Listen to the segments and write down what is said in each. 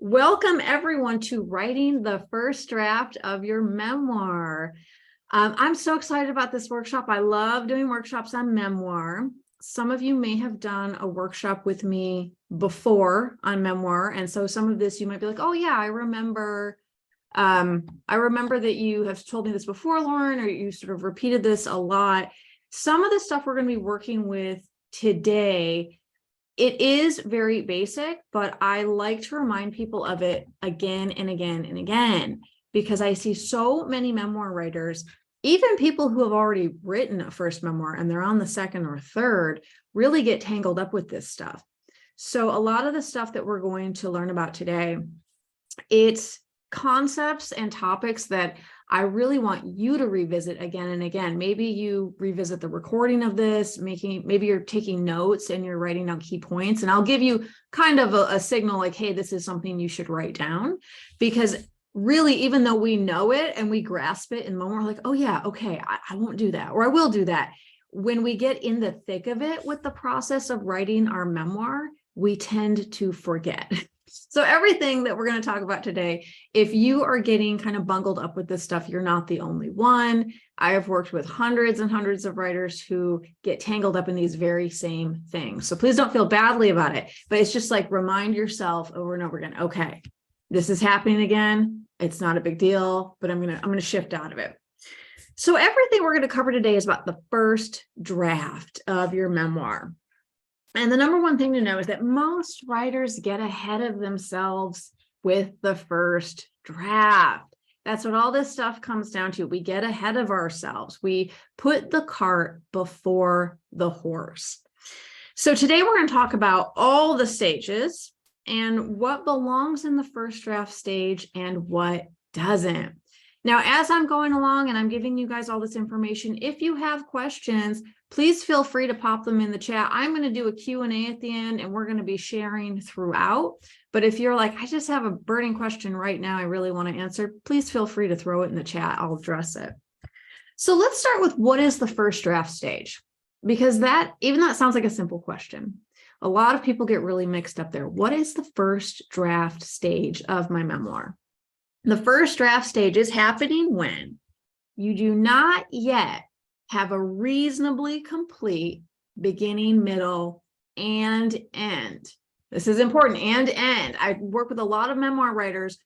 Welcome everyone to writing the first draft of your memoir. I'm so excited about this workshop. I love doing workshops on memoir. Some of you may have done a workshop with me before on memoir. And so some of this you might be like, oh yeah, I remember that you have told me this before, Lauren, or you sort of repeated this a lot. Some of the stuff we're going to be working with today, it is very basic, but I like to remind people of it again and again and again, because I see so many memoir writers, even people who have already written a first memoir and they're on the second or third, really get tangled up with this stuff. So a lot of the stuff that we're going to learn about today, it's concepts and topics that I really want you to revisit again and again. Maybe you revisit the recording of this, maybe you're taking notes and you're writing down key points, and I'll give you kind of a signal like, hey, this is something you should write down, because really, even though we know it and we grasp it in the moment, we're like, oh yeah, okay, I won't do that, or I will do that. When we get in the thick of it with the process of writing our memoir, we tend to forget. So everything that we're going to talk about today, if you are getting kind of bungled up with this stuff, you're not the only one. I have worked with hundreds and hundreds of writers who get tangled up in these very same things. So please don't feel badly about it, but it's just like, remind yourself over and over again, okay, this is happening again. It's not a big deal, but I'm going to shift out of it. So everything we're going to cover today is about the first draft of your memoir. And the number one thing to know is that most writers get ahead of themselves with the first draft. That's what all this stuff comes down to. We get ahead of ourselves. We put the cart before the horse. So today we're going to talk about all the stages and what belongs in the first draft stage and what doesn't. Now, as I'm going along and I'm giving you guys all this information, if you have questions, please feel free to pop them in the chat. I'm going to do a Q&A at the end, and we're going to be sharing throughout. But if you're like, I just have a burning question right now I really want to answer, please feel free to throw it in the chat. I'll address it. So let's start with, what is the first draft stage? Because that sounds like a simple question. A lot of people get really mixed up there. What is the first draft stage of my memoir? The first draft stage is happening when you do not yet have a reasonably complete beginning, middle, and end. This is important, and end. I work with a lot of memoir writers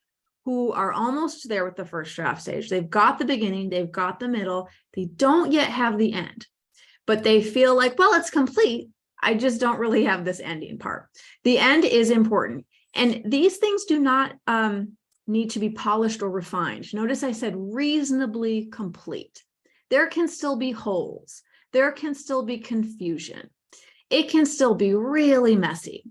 who are almost there with the first draft stage. They've got the beginning, they've got the middle, they don't yet have the end, but they feel like, well, it's complete. I just don't really have this ending part. The end is important. And these things do not need to be polished or refined. Notice I said reasonably complete. There can still be holes. There can still be confusion. It can still be really messy.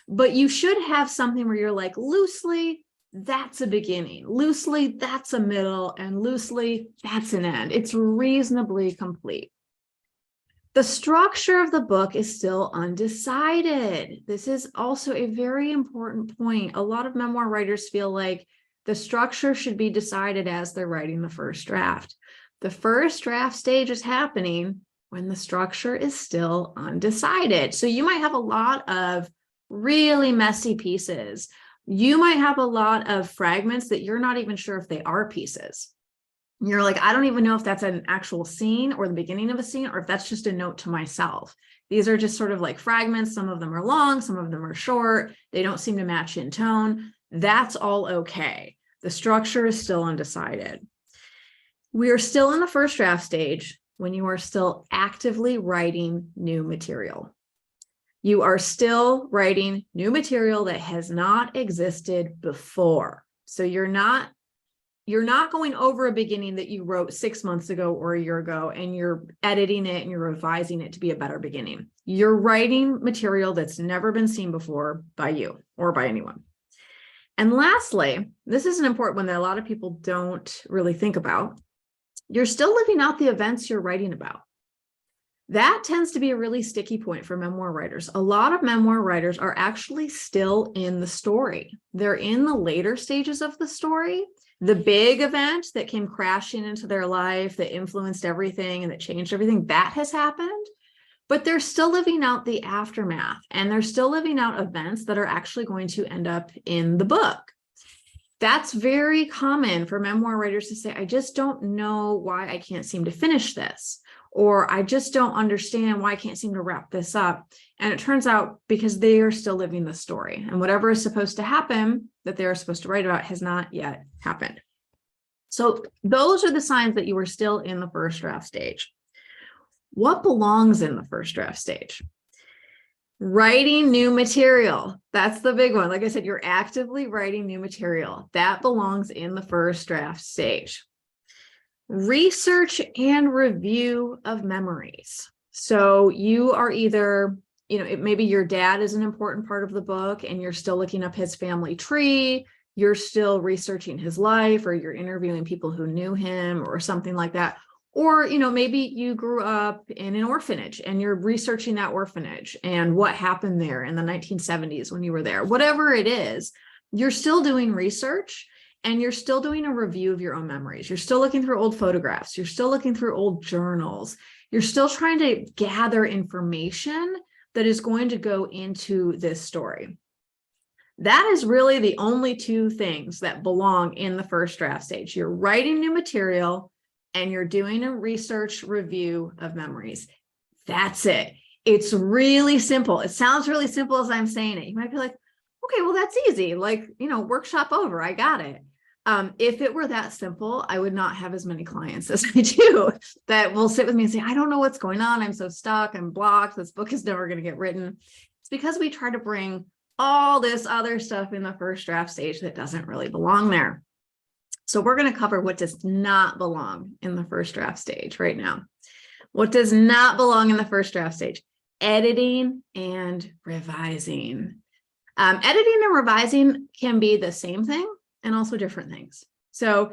But you should have something where you're like, loosely, that's a beginning. Loosely, that's a middle. And loosely, that's an end. It's reasonably complete. The structure of the book is still undecided. This is also a very important point. A lot of memoir writers feel like the structure should be decided as they're writing the first draft. The first draft stage is happening when the structure is still undecided. So you might have a lot of really messy pieces. You might have a lot of fragments that you're not even sure if they are pieces. You're like, I don't even know if that's an actual scene or the beginning of a scene, or if that's just a note to myself. These are just sort of like fragments. Some of them are long, some of them are short. They don't seem to match in tone. That's all okay. The structure is still undecided. We are still in the first draft stage when you are still actively writing new material. You are still writing new material that has not existed before. So you're not going over a beginning that you wrote 6 months ago or a year ago, and you're editing it and you're revising it to be a better beginning. You're writing material that's never been seen before by you or by anyone. And lastly, this is an important one that a lot of people don't really think about. You're still living out the events you're writing about. That tends to be a really sticky point for memoir writers. A lot of memoir writers are actually still in the story. They're in the later stages of the story. The big event that came crashing into their life, that influenced everything and that changed everything, that has happened. but they're still living out the aftermath, and they're still living out events that are actually going to end up in the book. That's very common for memoir writers to say, I just don't know why I can't seem to finish this, or I just don't understand why I can't seem to wrap this up. And it turns out because they are still living the story, and whatever is supposed to happen that they're supposed to write about has not yet happened. So those are the signs that you are still in the first draft stage. What belongs in the first draft stage? Writing new material. That's the big one. Like I said, you're actively writing new material. That belongs in the first draft stage. Research and review of memories. So you are either, maybe your dad is an important part of the book and you're still looking up his family tree, you're still researching his life, or you're interviewing people who knew him or something like that. Or, maybe you grew up in an orphanage and you're researching that orphanage and what happened there in the 1970s when you were there. Whatever it is, you're still doing research and you're still doing a review of your own memories. You're still looking through old photographs. You're still looking through old journals. You're still trying to gather information that is going to go into this story. That is really the only two things that belong in the first draft stage. You're writing new material and you're doing a research review of memories. That's it. It's really simple. It sounds really simple as I'm saying it. You might be like, okay, well, that's easy. Like, workshop over. I got it. If it were that simple, I would not have as many clients as I do that will sit with me and say, I don't know what's going on. I'm so stuck. I'm blocked. This book is never going to get written. It's because we try to bring all this other stuff in the first draft stage that doesn't really belong there. So we're going to cover what does not belong in the first draft stage right now. What does not belong in the first draft stage? Editing and revising. Editing and revising can be the same thing and also different things. So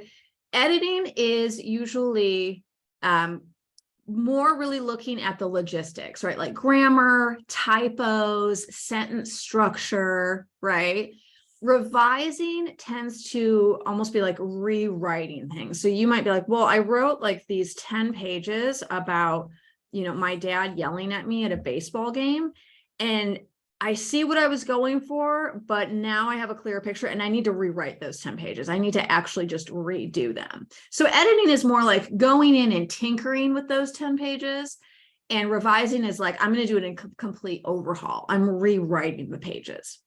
editing is usually more really looking at the logistics, right? Like grammar, typos, sentence structure, right? Revising tends to almost be like rewriting things. So you might be like, well, I wrote like these 10 pages about, my dad yelling at me at a baseball game, and I see what I was going for, but now I have a clearer picture and I need to rewrite those 10 pages. I need to actually just redo them. So editing is more like going in and tinkering with those 10 pages. And revising is like, I'm going to do a complete overhaul. I'm rewriting the pages.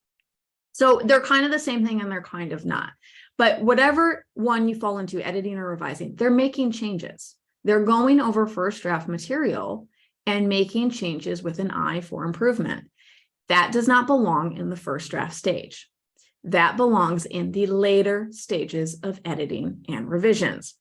So they're kind of the same thing and they're kind of not. But whatever one you fall into, editing or revising, they're making changes. They're going over first draft material and making changes with an eye for improvement. That does not belong in the first draft stage. That belongs in the later stages of editing and revisions.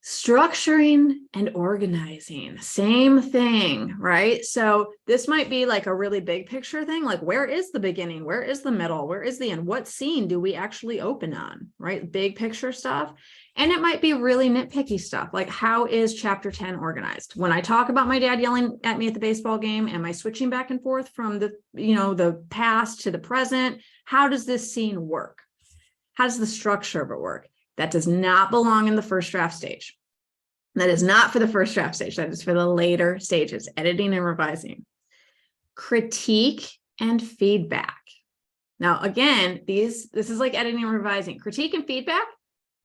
Structuring and organizing, same thing, right? So this might be like a really big picture thing, like where is the beginning? Where is the middle? Where is the end? What scene do we actually open on, right? Big picture stuff. And it might be really nitpicky stuff, like how is chapter 10 organized? When I talk about my dad yelling at me at the baseball game, am I switching back and forth from the past to the present? How does this scene work? How does the structure of it work? That does not belong in the first draft stage. That is not for the first draft stage. That is for the later stages, editing and revising. Critique and feedback. Now, again, this is like editing and revising. Critique and feedback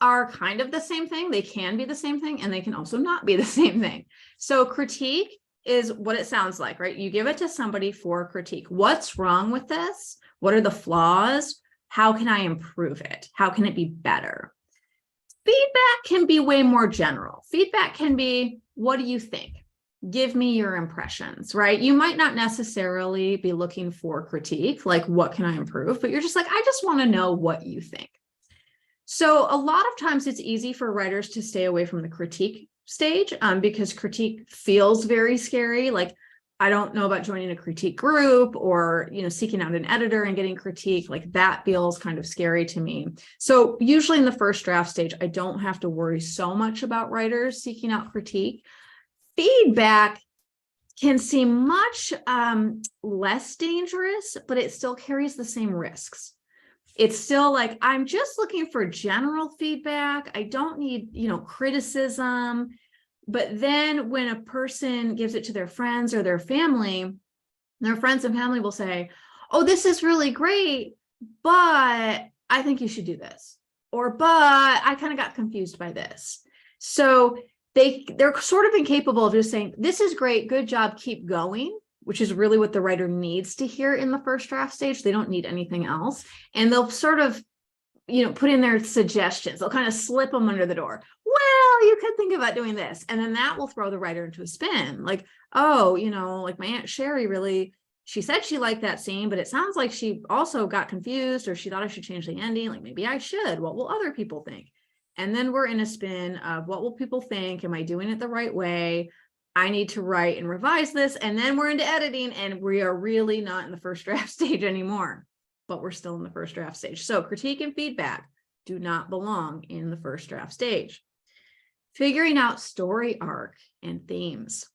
are kind of the same thing. They can be the same thing, and they can also not be the same thing. So critique is what it sounds like, right? You give it to somebody for critique. What's wrong with this? What are the flaws? How can I improve it? How can it be better? Feedback can be way more general. Feedback can be, what do you think? Give me your impressions, right? You might not necessarily be looking for critique, like what can I improve? But you're just like, I just want to know what you think. So a lot of times it's easy for writers to stay away from the critique stage because critique feels very scary. Like, I don't know about joining a critique group or, seeking out an editor and getting critique. Like that feels kind of scary to me. So usually in the first draft stage, I don't have to worry so much about writers seeking out critique. Feedback can seem much less dangerous, but it still carries the same risks. It's still like, I'm just looking for general feedback. I don't need, criticism. But then when a person gives it to their friends or their family, their friends and family will say, oh, this is really great, but I think you should do this. Or, but I kind of got confused by this. So they're sort of incapable of just saying, this is great, good job, keep going, which is really what the writer needs to hear in the first draft stage. They don't need anything else. And they'll sort of, put in their suggestions. They'll kind of slip them under the door. Well, you could think about doing this. And then that will throw the writer into a spin. Like, oh, like my Aunt Sherry really, she said she liked that scene, but it sounds like she also got confused, or she thought I should change the ending. Like, maybe I should. What will other people think? And then we're in a spin of, what will people think? Am I doing it the right way? I need to write and revise this. And then we're into editing, and we are really not in the first draft stage anymore, but we're still in the first draft stage. So critique and feedback do not belong in the first draft stage. Figuring out story arc and themes.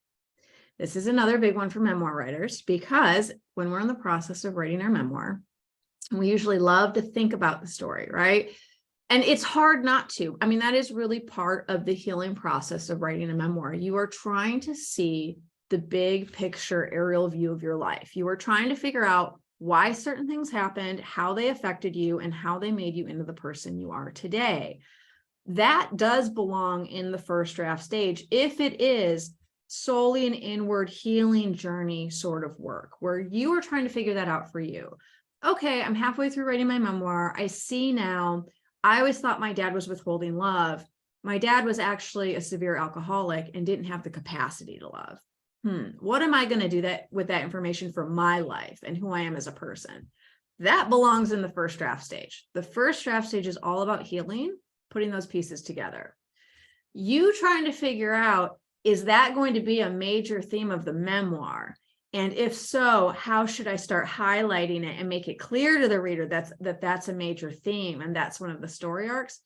This is another big one for memoir writers, because when we're in the process of writing our memoir, we usually love to think about the story, right? And it's hard not to. I mean, that is really part of the healing process of writing a memoir. You are trying to see the big picture aerial view of your life. You are trying to figure out why certain things happened, how they affected you, and how they made you into the person you are today. That does belong in the first draft stage if it is solely an inward healing journey sort of work, where you are trying to figure that out for you. Okay, I'm halfway through writing my memoir. I see now, I always thought my dad was withholding love. My dad was actually a severe alcoholic and didn't have the capacity to love. What am I going to do with that information for my life and who I am as a person? That belongs in the first draft stage. The first draft stage is all about healing, putting those pieces together. You trying to figure out, is that going to be a major theme of the memoir? And if so, how should I start highlighting it and make it clear to the reader that's a major theme and that's one of the story arcs?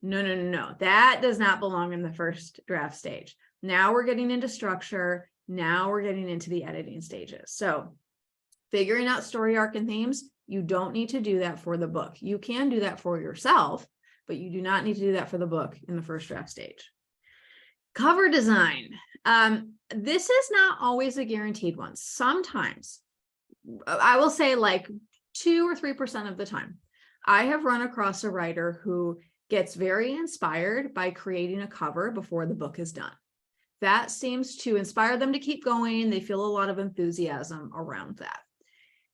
No. That does not belong in the first draft stage. Now we're getting into structure. Now we're getting into the editing stages. So figuring out story arc and themes, you don't need to do that for the book. You can do that for yourself, but you do not need to do that for the book in the first draft stage. Cover design. This is not always a guaranteed one. Sometimes, I will say like 2 or 3% of the time, I have run across a writer who gets very inspired by creating a cover before the book is done. That seems to inspire them to keep going. They feel a lot of enthusiasm around that.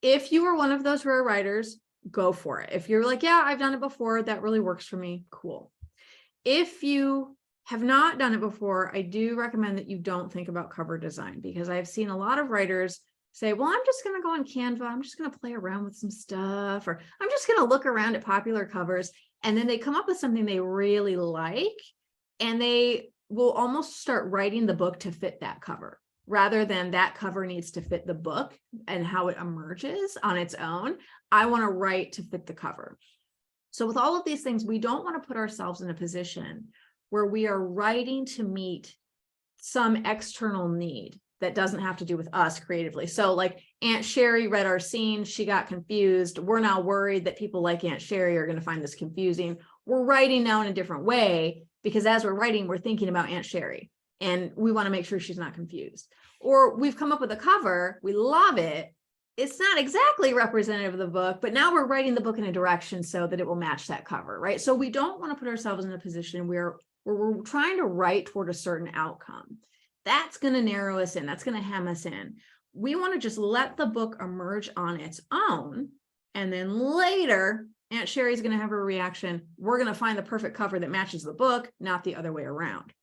If you are one of those rare writers, go for it. If you're like, yeah, I've done it before, that really works for me, cool. If you have not done it before, I do recommend that you don't think about cover design, because I've seen a lot of writers say, well, I'm just going to go on Canva. I'm just going to play around with some stuff, or I'm just going to look around at popular covers. And then they come up with something they really like, and they will almost start writing the book to fit that cover, rather than that cover needs to fit the book and how it emerges on its own. I want to write to fit the cover. So with all of these things, we don't want to put ourselves in a position where we are writing to meet some external need that doesn't have to do with us creatively. So like Aunt Sherry read our scene, she got confused. We're now worried that people like Aunt Sherry are going to find this confusing. We're writing now in a different way, because as we're writing, we're thinking about Aunt Sherry and we want to make sure she's not confused. Or we've come up with a cover, we love it. It's not exactly representative of the book, but now we're writing the book in a direction so that it will match that cover, right? So we don't want to put ourselves in a position where we're trying to write toward a certain outcome. That's going to narrow us in. That's going to hem us in. We want to just let the book emerge on its own. And then later, Aunt Sherry's going to have her reaction. We're going to find the perfect cover that matches the book, not the other way around.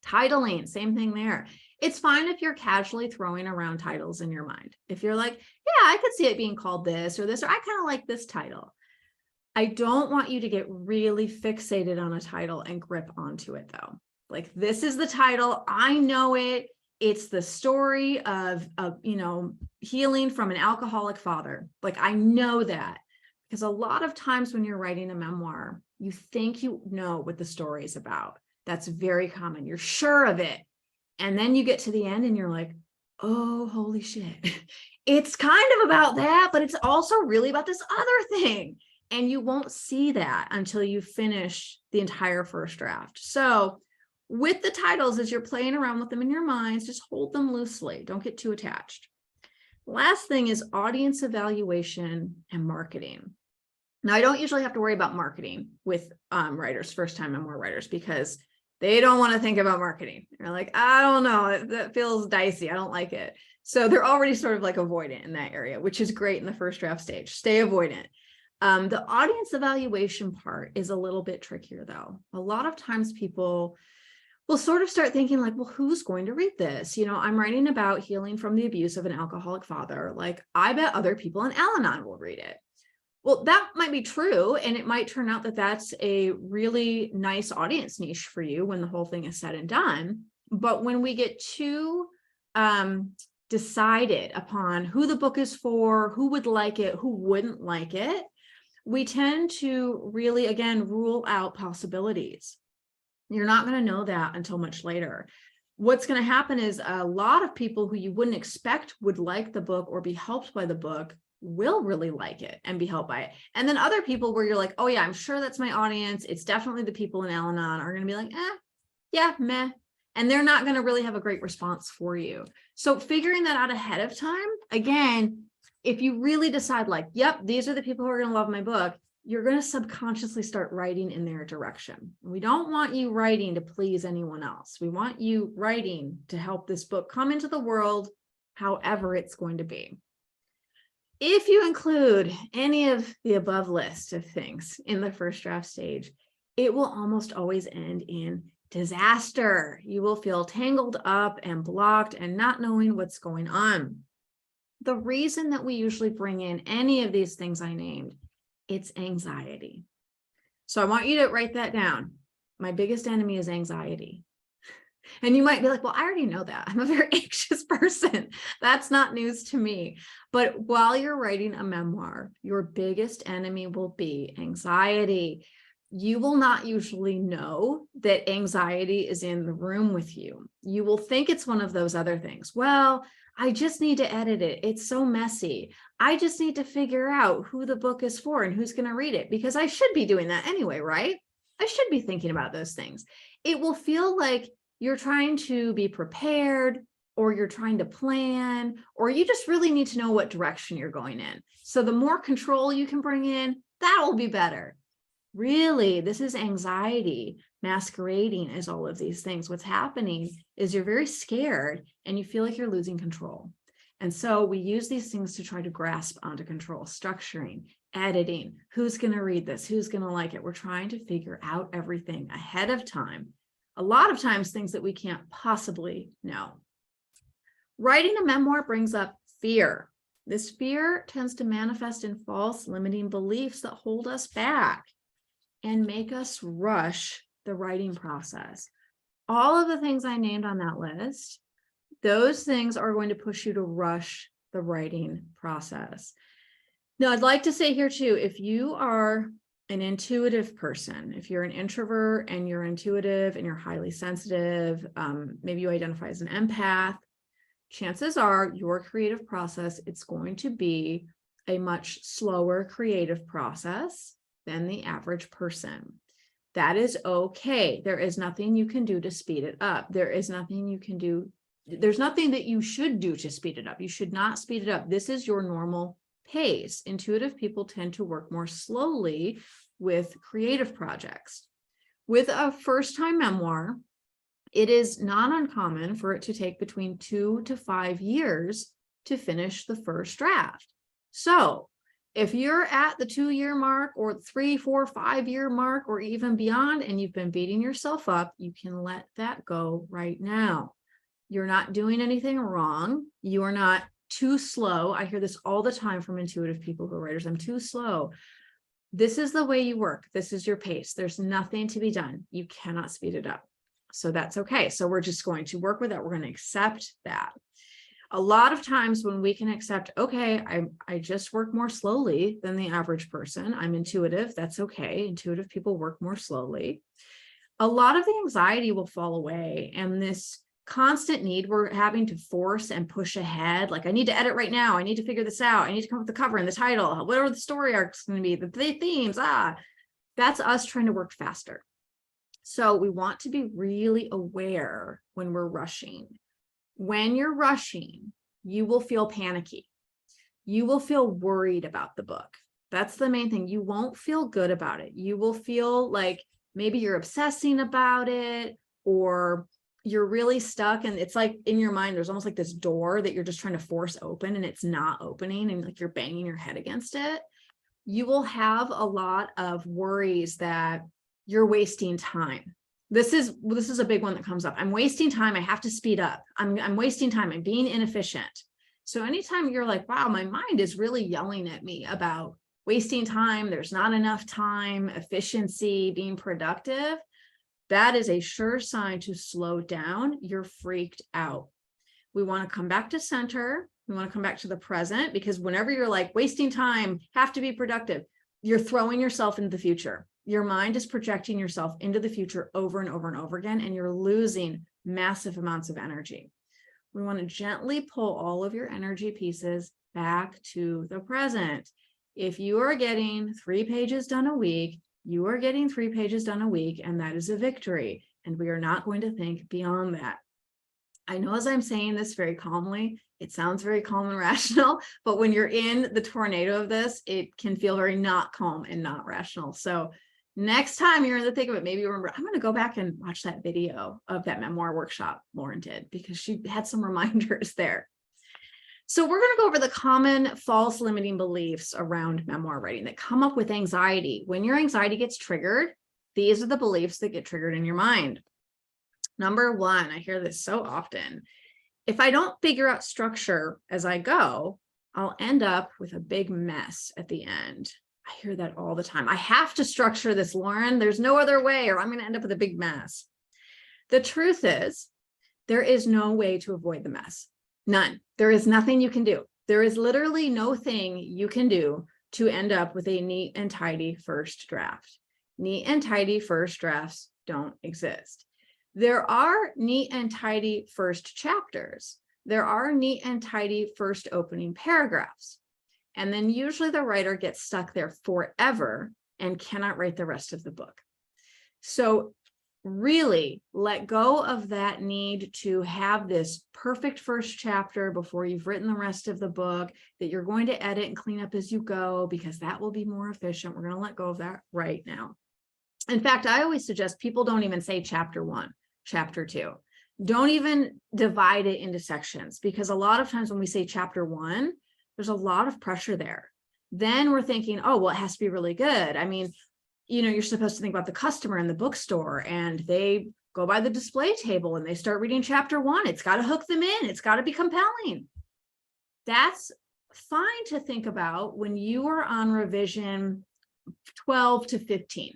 Titling, same thing there. It's fine if you're casually throwing around titles in your mind. If you're like, yeah, I could see it being called this or this, or I kind of like this title. I don't want you to get really fixated on a title and grip onto it though. Like, this is the title. I know it. It's the story of healing from an alcoholic father. Like, I know that, because a lot of times when you're writing a memoir, you think you know what the story is about. That's very common. You're sure of it. And then you get to the end and you're like, oh, holy shit. It's kind of about that, but it's also really about this other thing. And you won't see that until you finish the entire first draft. So With the titles, as you're playing around with them in your minds, just hold them loosely. Don't get too attached. Last thing is audience evaluation and marketing. Now, I don't usually have to worry about marketing with writers, first-time memoir writers, because they don't want to think about marketing. They're like, I don't know, that feels dicey. I don't like it. So they're already sort of like avoidant in that area, which is great in the first draft stage. Stay avoidant. The audience evaluation part is a little bit trickier, though. A lot of times people will sort of start thinking like, well, who's going to read this? You know, I'm writing about healing from the abuse of an alcoholic father. Like, I bet other people in Al-Anon will read it. Well, that might be true. And it might turn out that that's a really nice audience niche for you when the whole thing is said and done. But when we get too decided upon who the book is for, who would like it, who wouldn't like it, we tend to really, again, rule out possibilities. You're not going to know that until much later. What's going to happen is a lot of people who you wouldn't expect would like the book or be helped by the book will really like it and be helped by it. And then other people where you're like, oh yeah, I'm sure that's my audience. It's definitely the people in Al-Anon are going to be like, yeah, meh. And they're not going to really have a great response for you. So figuring that out ahead of time, again, if you really decide like, yep, these are the people who are going to love my book, you're going to subconsciously start writing in their direction. We don't want you writing to please anyone else. We want you writing to help this book come into the world, however it's going to be. If you include any of the above list of things in the first draft stage, it will almost always end in disaster. You will feel tangled up and blocked and not knowing what's going on. The reason that we usually bring in any of these things I named, it's anxiety. So I want you to write that down. My biggest enemy is anxiety. And you might be like, well, I already know that. I'm a very anxious person. That's not news to me. But while you're writing a memoir, your biggest enemy will be anxiety. You will not usually know that anxiety is in the room with you. You will think it's one of those other things. Well, I just need to edit it. It's so messy. I just need to figure out who the book is for and who's going to read it, because I should be doing that anyway, right? I should be thinking about those things. It will feel like you're trying to be prepared, or you're trying to plan, or you just really need to know what direction you're going in. So the more control you can bring in, that will be better. Really, this is anxiety masquerading as all of these things. What's happening is you're very scared and you feel like you're losing control. And so we use these things to try to grasp onto control, structuring, editing, who's going to read this, who's going to like it. We're trying to figure out everything ahead of time. A lot of times things that we can't possibly know. Writing a memoir brings up fear. This fear tends to manifest in false limiting beliefs that hold us back and make us rush the writing process. All of the things I named on that list, those things are going to push you to rush the writing process. Now, I'd like to say here too, if you are an intuitive person, if you're an introvert and you're intuitive and you're highly sensitive, maybe you identify as an empath, chances are your creative process, it's going to be a much slower creative process than the average person. That is okay. There is nothing you can do to speed it up. There is nothing you can do. There's nothing that you should do to speed it up. You should not speed it up. This is your normal pace. Intuitive people tend to work more slowly with creative projects. With a first-time memoir, it is not uncommon for it to take between 2 to 5 years to finish the first draft. So if you're at the 2-year mark or 3, 4, 5-year mark, or even beyond, and you've been beating yourself up, you can let that go right now. You're not doing anything wrong. You are not too slow. I hear this all the time from intuitive people who are writers. I'm too slow. This is the way you work. This is your pace. There's nothing to be done. You cannot speed it up. So that's okay. So we're just going to work with that. We're going to accept that. A lot of times when we can accept, okay, I just work more slowly than the average person. I'm intuitive. That's okay. Intuitive people work more slowly. A lot of the anxiety will fall away, and this constant need we're having to force and push ahead. Like, I need to edit right now. I need to figure this out. I need to come up with the cover and the title. What are the story arcs going to be? The themes, that's us trying to work faster. So we want to be really aware when we're rushing. When you're rushing, you will feel panicky. You will feel worried about the book. That's the main thing. You won't feel good about it. You will feel like maybe you're obsessing about it, or you're really stuck. And it's like in your mind, there's almost like this door that you're just trying to force open and it's not opening, and like you're banging your head against it. You will have a lot of worries that you're wasting time. This is a big one that comes up. I'm wasting time. I have to speed up. I'm wasting time. I'm being inefficient. So anytime you're like, wow, my mind is really yelling at me about wasting time, there's not enough time, efficiency, being productive, that is a sure sign to slow down. You're freaked out. We want to come back to center. We want to come back to the present, because whenever you're like wasting time, have to be productive, you're throwing yourself into the future. Your mind is projecting yourself into the future over and over and over again, and you're losing massive amounts of energy. We want to gently pull all of your energy pieces back to the present. If you are getting 3 pages done a week, you are getting 3 pages done a week, and that is a victory. And we are not going to think beyond that. I know as I'm saying this very calmly, it sounds very calm and rational, but when you're in the tornado of this, it can feel very not calm and not rational. So next time you're in the thick of it, maybe you remember, I'm going to go back and watch that video of that memoir workshop Lauren did, because she had some reminders there. So we're going to go over the common false limiting beliefs around memoir writing that come up with anxiety. When your anxiety gets triggered, these are the beliefs that get triggered in your mind. Number 1, I hear this so often. If I don't figure out structure as I go, I'll end up with a big mess at the end. I hear that all the time. I have to structure this, Lauren. There's no other way, or I'm going to end up with a big mess. The truth is, there is no way to avoid the mess. None. There is nothing you can do. There is literally no thing you can do to end up with a neat and tidy first draft. Neat and tidy first drafts don't exist. There are neat and tidy first chapters. There are neat and tidy first opening paragraphs. And then usually the writer gets stuck there forever and cannot write the rest of the book. So really let go of that need to have this perfect first chapter before you've written the rest of the book that you're going to edit and clean up as you go, because that will be more efficient. We're going to let go of that right now. In fact, I always suggest people don't even say chapter 1, chapter 2. Don't even divide it into sections, because a lot of times when we say chapter 1, there's a lot of pressure there. Then we're thinking, oh, well, it has to be really good. I mean, you know, you're supposed to think about the customer in the bookstore, and they go by the display table and they start reading chapter 1. It's got to hook them in. It's got to be compelling. That's fine to think about when you are on revision 12 to 15,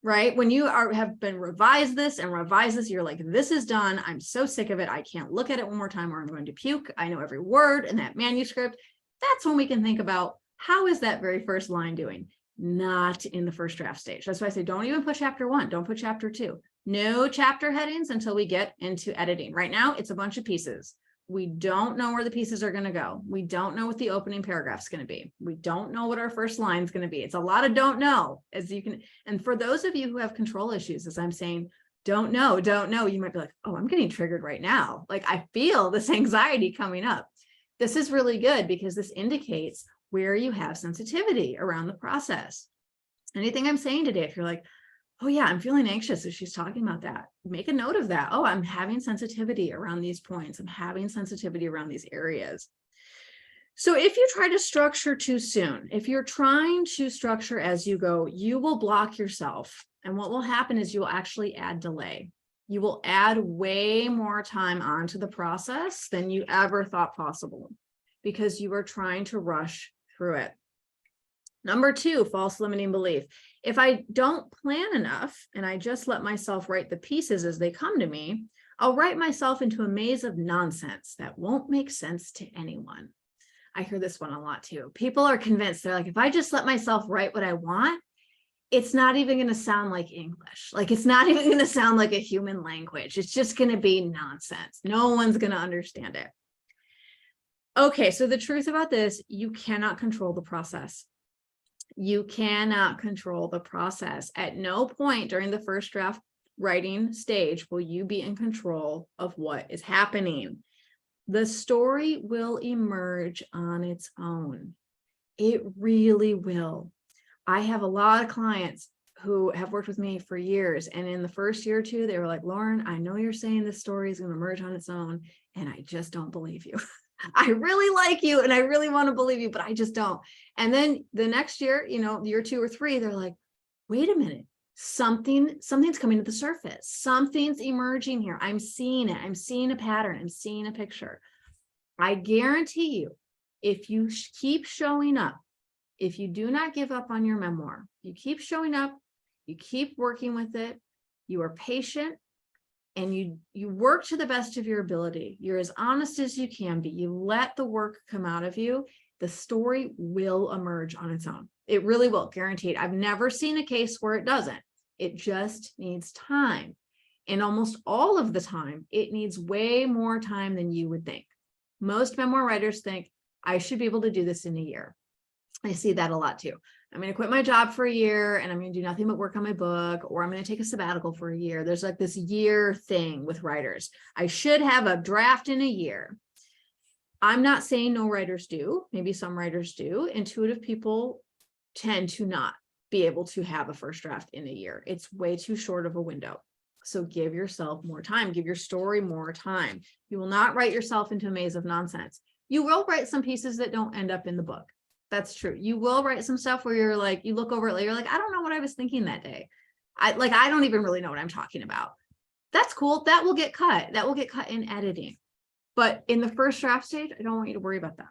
right? When you have been revised this, you're like, this is done. I'm so sick of it. I can't look at it one more time or I'm going to puke. I know every word in that manuscript. That's when we can think about, how is that very first line doing? Not in the first draft stage. That's why I say, don't even put chapter 1. Don't put chapter 2. No chapter headings until we get into editing. Right now, it's a bunch of pieces. We don't know where the pieces are going to go. We don't know what the opening paragraph is going to be. We don't know what our first line is going to be. It's a lot of don't know, as you can. And for those of you who have control issues, as I'm saying, don't know, you might be like, oh, I'm getting triggered right now. Like, I feel this anxiety coming up. This is really good, because this indicates where you have sensitivity around the process. Anything I'm saying today, if you're like, oh yeah, I'm feeling anxious as she's talking about that, make a note of that. Oh, I'm having sensitivity around these points. I'm having sensitivity around these areas. So if you try to structure too soon, if you're trying to structure as you go, you will block yourself. And what will happen is you'll actually add delay. You will add way more time onto the process than you ever thought possible, because you are trying to rush through it. Number 2, false limiting belief. If I don't plan enough and I just let myself write the pieces as they come to me, I'll write myself into a maze of nonsense that won't make sense to anyone. I hear this one a lot too. People are convinced, they're like, if I just let myself write what I want, it's not even going to sound like English. Like, it's not even going to sound like a human language. It's just going to be nonsense. No one's going to understand it. Okay, so the truth about this, you cannot control the process. You cannot control the process. At no point during the first draft writing stage will you be in control of what is happening. The story will emerge on its own. It really will. I have a lot of clients who have worked with me for years. And in the first year or two, they were like, Lauren, I know you're saying this story is going to emerge on its own, and I just don't believe you. I really like you and I really want to believe you, but I just don't. And then the next year, year 2 or 3, they're like, wait a minute, something's coming to the surface. Something's emerging here. I'm seeing it. I'm seeing a pattern. I'm seeing a picture. I guarantee you, if you keep showing up, if you do not give up on your memoir, you keep showing up, you keep working with it, you are patient, and you work to the best of your ability. You're as honest as you can be. You let the work come out of you. The story will emerge on its own. It really will, guaranteed. I've never seen a case where it doesn't. It just needs time. And almost all of the time, it needs way more time than you would think. Most memoir writers think, I should be able to do this in a year. I see that a lot too. I'm going to quit my job for a year and I'm going to do nothing but work on my book, or I'm going to take a sabbatical for a year. There's like this year thing with writers. I should have a draft in a year. I'm not saying no writers do. Maybe some writers do. Intuitive people tend to not be able to have a first draft in a year. It's way too short of a window. So give yourself more time. Give your story more time. You will not write yourself into a maze of nonsense. You will write some pieces that don't end up in the book. That's true. You will write some stuff where you're like, you look over it later, you're like, I don't know what I was thinking that day. I don't even really know what I'm talking about. That's cool. That will get cut. That will get cut in editing. But in the first draft stage, I don't want you to worry about that.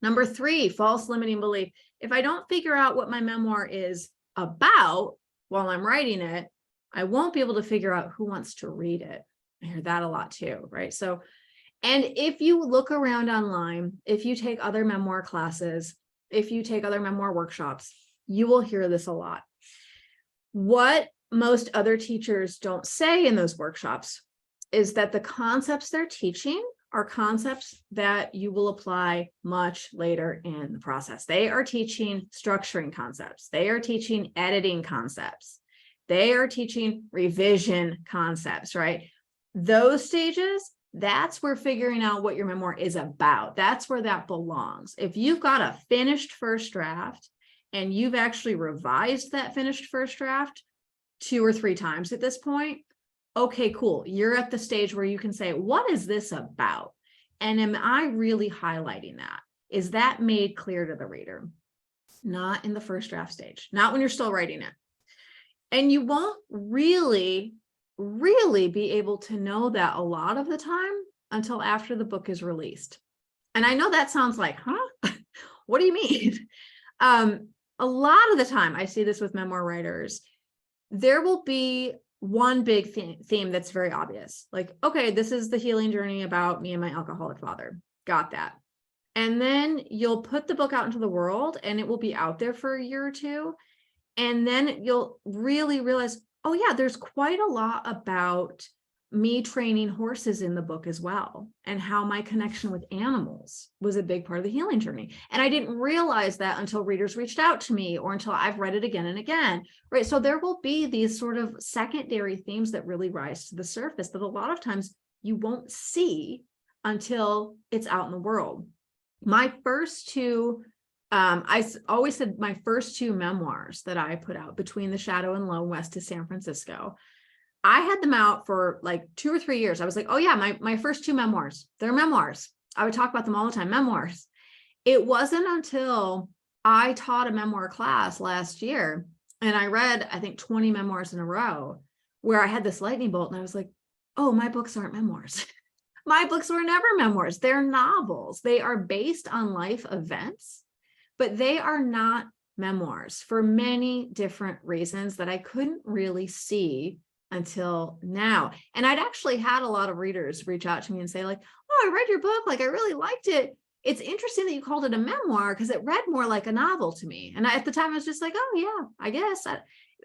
Number 3, false limiting belief. If I don't figure out what my memoir is about while I'm writing it, I won't be able to figure out who wants to read it. I hear that a lot too, right? So, and if you look around online, if you take other memoir classes, if you take other memoir workshops, you will hear this a lot. What most other teachers don't say in those workshops is that the concepts they're teaching are concepts that you will apply much later in the process. They are teaching structuring concepts. They are teaching editing concepts. They are teaching revision concepts, right? Those stages, that's where figuring out what your memoir is about. That's where that belongs. If you've got a finished first draft and you've actually revised that finished first draft 2 or 3 times at this point, okay, cool. You're at the stage where you can say, what is this about? And am I really highlighting that? Is that made clear to the reader? Not in the first draft stage, not when you're still writing it. And you won't really be able to know that a lot of the time until after the book is released. And I know that sounds like, huh? What do you mean? A lot of the time, I see this with memoir writers. There will be one big theme that's very obvious. Like, okay, this is the healing journey about me and my alcoholic father. Got that. And then you'll put the book out into the world and it will be out there for a year or 2. And then you'll really realize, oh yeah, there's quite a lot about me training horses in the book as well, and how my connection with animals was a big part of the healing journey. And I didn't realize that until readers reached out to me or until I've read it again and again, right? So there will be these sort of secondary themes that really rise to the surface that a lot of times you won't see until it's out in the world. My first 2 I always said my first 2 memoirs that I put out, Between the Shadow and Low, West to San Francisco, I had them out for like 2 or 3 years. I was like, oh yeah, my first 2 memoirs, they're memoirs. I would talk about them all the time, memoirs. It wasn't until I taught a memoir class last year and I read, I think 20 memoirs in a row, where I had this lightning bolt and I was like, oh, my books aren't memoirs. My books were never memoirs. They're novels. They are based on life events, but they are not memoirs for many different reasons that I couldn't really see until now. And I'd actually had a lot of readers reach out to me and say like, oh, I read your book. Like, I really liked it. It's interesting that you called it a memoir because it read more like a novel to me. And at the time I was just like, oh yeah, I guess.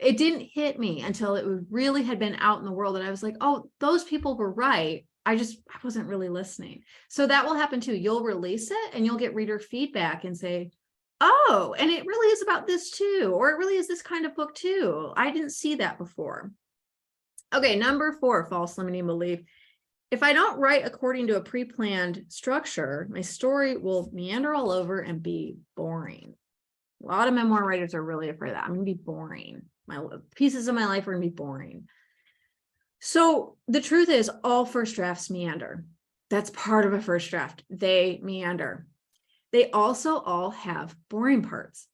It didn't hit me until it really had been out in the world. And I was like, oh, those people were right. I wasn't really listening. So that will happen too. You'll release it and you'll get reader feedback and say, oh, and it really is about this too, or it really is this kind of book too. I didn't see that before. Okay, number 4, false limiting belief. If I don't write according to a pre-planned structure, my story will meander all over and be boring. A lot of memoir writers are really afraid of that. I'm going to be boring. My pieces of my life are going to be boring. So the truth is, all first drafts meander. That's part of a first draft. They meander. They also all have boring parts.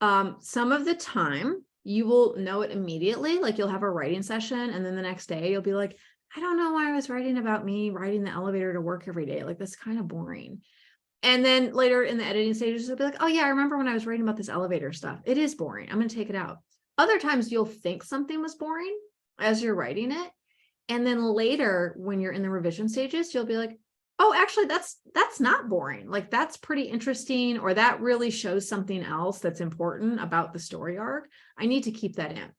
Some of the time you will know it immediately, like you'll have a writing session, and then the next day you'll be like, I don't know why I was writing about me riding the elevator to work every day. Like, that's kind of boring. And then later in the editing stages, you'll be like, oh yeah, I remember when I was writing about this elevator stuff. It is boring. I'm going to take it out. Other times you'll think something was boring as you're writing it. And then later, when you're in the revision stages, you'll be like, oh, actually, that's not boring. Like, that's pretty interesting, or that really shows something else that's important about the story arc. I need to keep that in.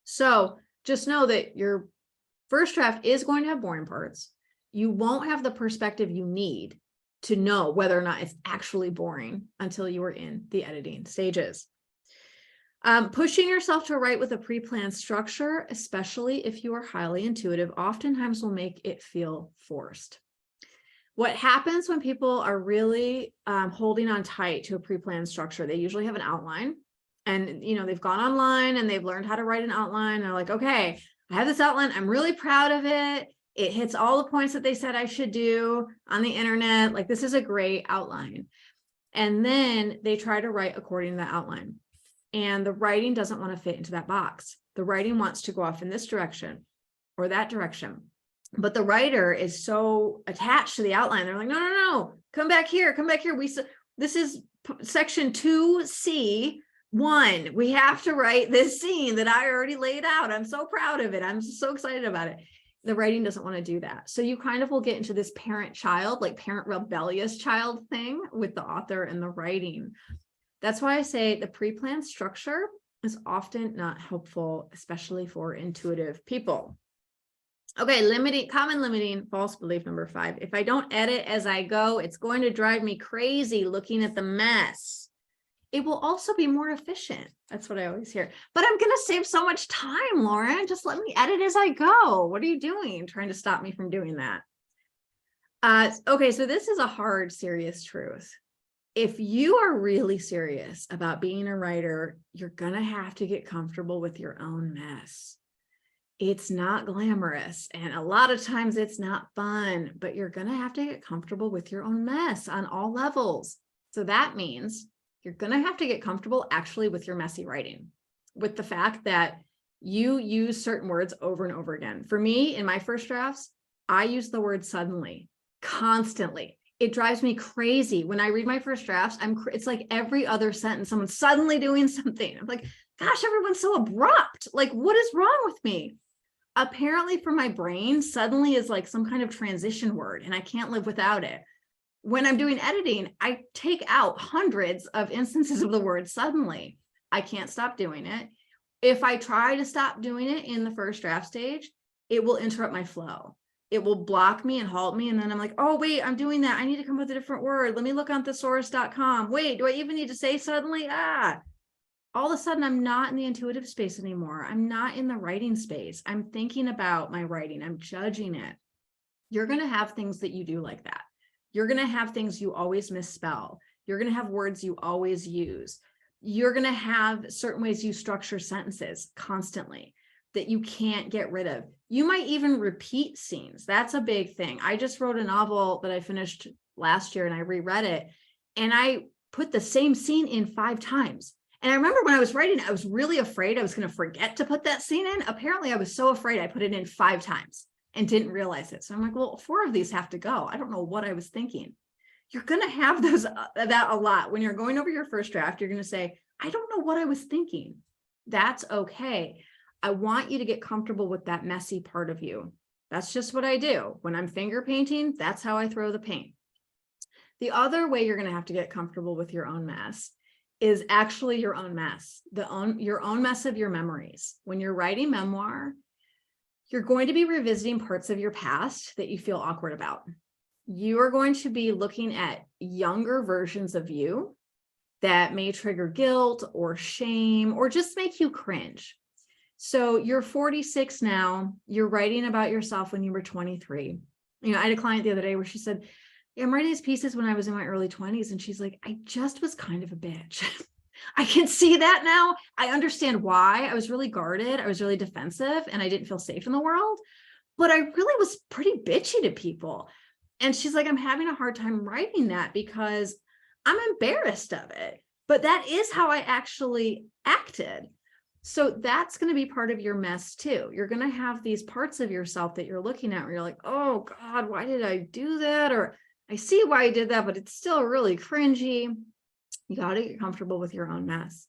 So just know that your first draft is going to have boring parts. You won't have the perspective you need to know whether or not it's actually boring until you are in the editing stages. Pushing yourself to write with a pre-planned structure, especially if you are highly intuitive, oftentimes will make it feel forced. What happens when people are really holding on tight to a pre-planned structure, they usually have an outline, and they've gone online and they've learned how to write an outline. They're like, okay, I have this outline. I'm really proud of it. It hits all the points that they said I should do on the internet. Like, this is a great outline. And then they try to write according to the outline. And the writing doesn't want to fit into that box. The writing wants to go off in this direction or that direction. But the writer is so attached to the outline. They're like, no, no, no, come back here, come back here. This is section 2C1. We have to write this scene that I already laid out. I'm so proud of it. I'm so excited about it. The writing doesn't want to do that. So you kind of will get into this parent-child, like parent rebellious child thing with the author and the writing. That's why I say the pre-planned structure is often not helpful, especially for intuitive people. Okay, common limiting false belief number 5. If I don't edit as I go, it's going to drive me crazy looking at the mess. It will also be more efficient. That's what I always hear. But I'm going to save so much time, Lauren. Just let me edit as I go. What are you doing? Trying to stop me from doing that. Okay, so this is a hard, serious truth. If you are really serious about being a writer, you're going to have to get comfortable with your own mess. It's not glamorous, and a lot of times it's not fun, but you're going to have to get comfortable with your own mess on all levels. So that means you're going to have to get comfortable actually with your messy writing, with the fact that you use certain words over and over again. For me, in my first drafts, I use the word suddenly constantly. It drives me crazy when I read my first drafts. It's like every other sentence, someone's suddenly doing something. I'm like, gosh, everyone's so abrupt. Like, what is wrong with me? Apparently for my brain, suddenly is like some kind of transition word, and I can't live without it. When I'm doing editing, I take out hundreds of instances of the word suddenly. I can't stop doing it. If I try to stop doing it in the first draft stage, it will interrupt my flow. It will block me and halt me. And then I'm like, oh, wait, I'm doing that. I need to come up with a different word. Let me look on thesaurus.com. Wait, do I even need to say suddenly? All of a sudden, I'm not in the intuitive space anymore. I'm not in the writing space. I'm thinking about my writing. I'm judging it. You're going to have things that you do like that. You're going to have things you always misspell. You're going to have words you always use. You're going to have certain ways you structure sentences constantly that you can't get rid of. You might even repeat scenes. That's a big thing. I just wrote a novel that I finished last year and I reread it, and I put the same scene in 5 times. And I remember when I was writing, I was really afraid I was going to forget to put that scene in. Apparently, I was so afraid I put it in 5 times and didn't realize it. So I'm like, well, 4 of these have to go. I don't know what I was thinking. You're going to have that a lot. When you're going over your first draft, you're going to say, I don't know what I was thinking. That's okay. I want you to get comfortable with that messy part of you. That's just what I do. When I'm finger painting, that's how I throw the paint. The other way you're going to have to get comfortable with your own mess is actually your own mess, your own mess of your memories. When you're writing memoir, you're going to be revisiting parts of your past that you feel awkward about. You are going to be looking at younger versions of you that may trigger guilt or shame or just make you cringe. So you're 46 now, you're writing about yourself when you were 23. You know, I had a client the other day where she said, yeah, I'm writing these pieces when I was in my early 20s. And she's like, I just was kind of a bitch. I can see that now. I understand why. I was really guarded. I was really defensive and I didn't feel safe in the world, but I really was pretty bitchy to people. And she's like, I'm having a hard time writing that because I'm embarrassed of it. But that is how I actually acted. So that's going to be part of your mess too. You're going to have these parts of yourself that you're looking at where you're like, oh God, why did I do that? Or I see why I did that, but it's still really cringy. You got to get comfortable with your own mess.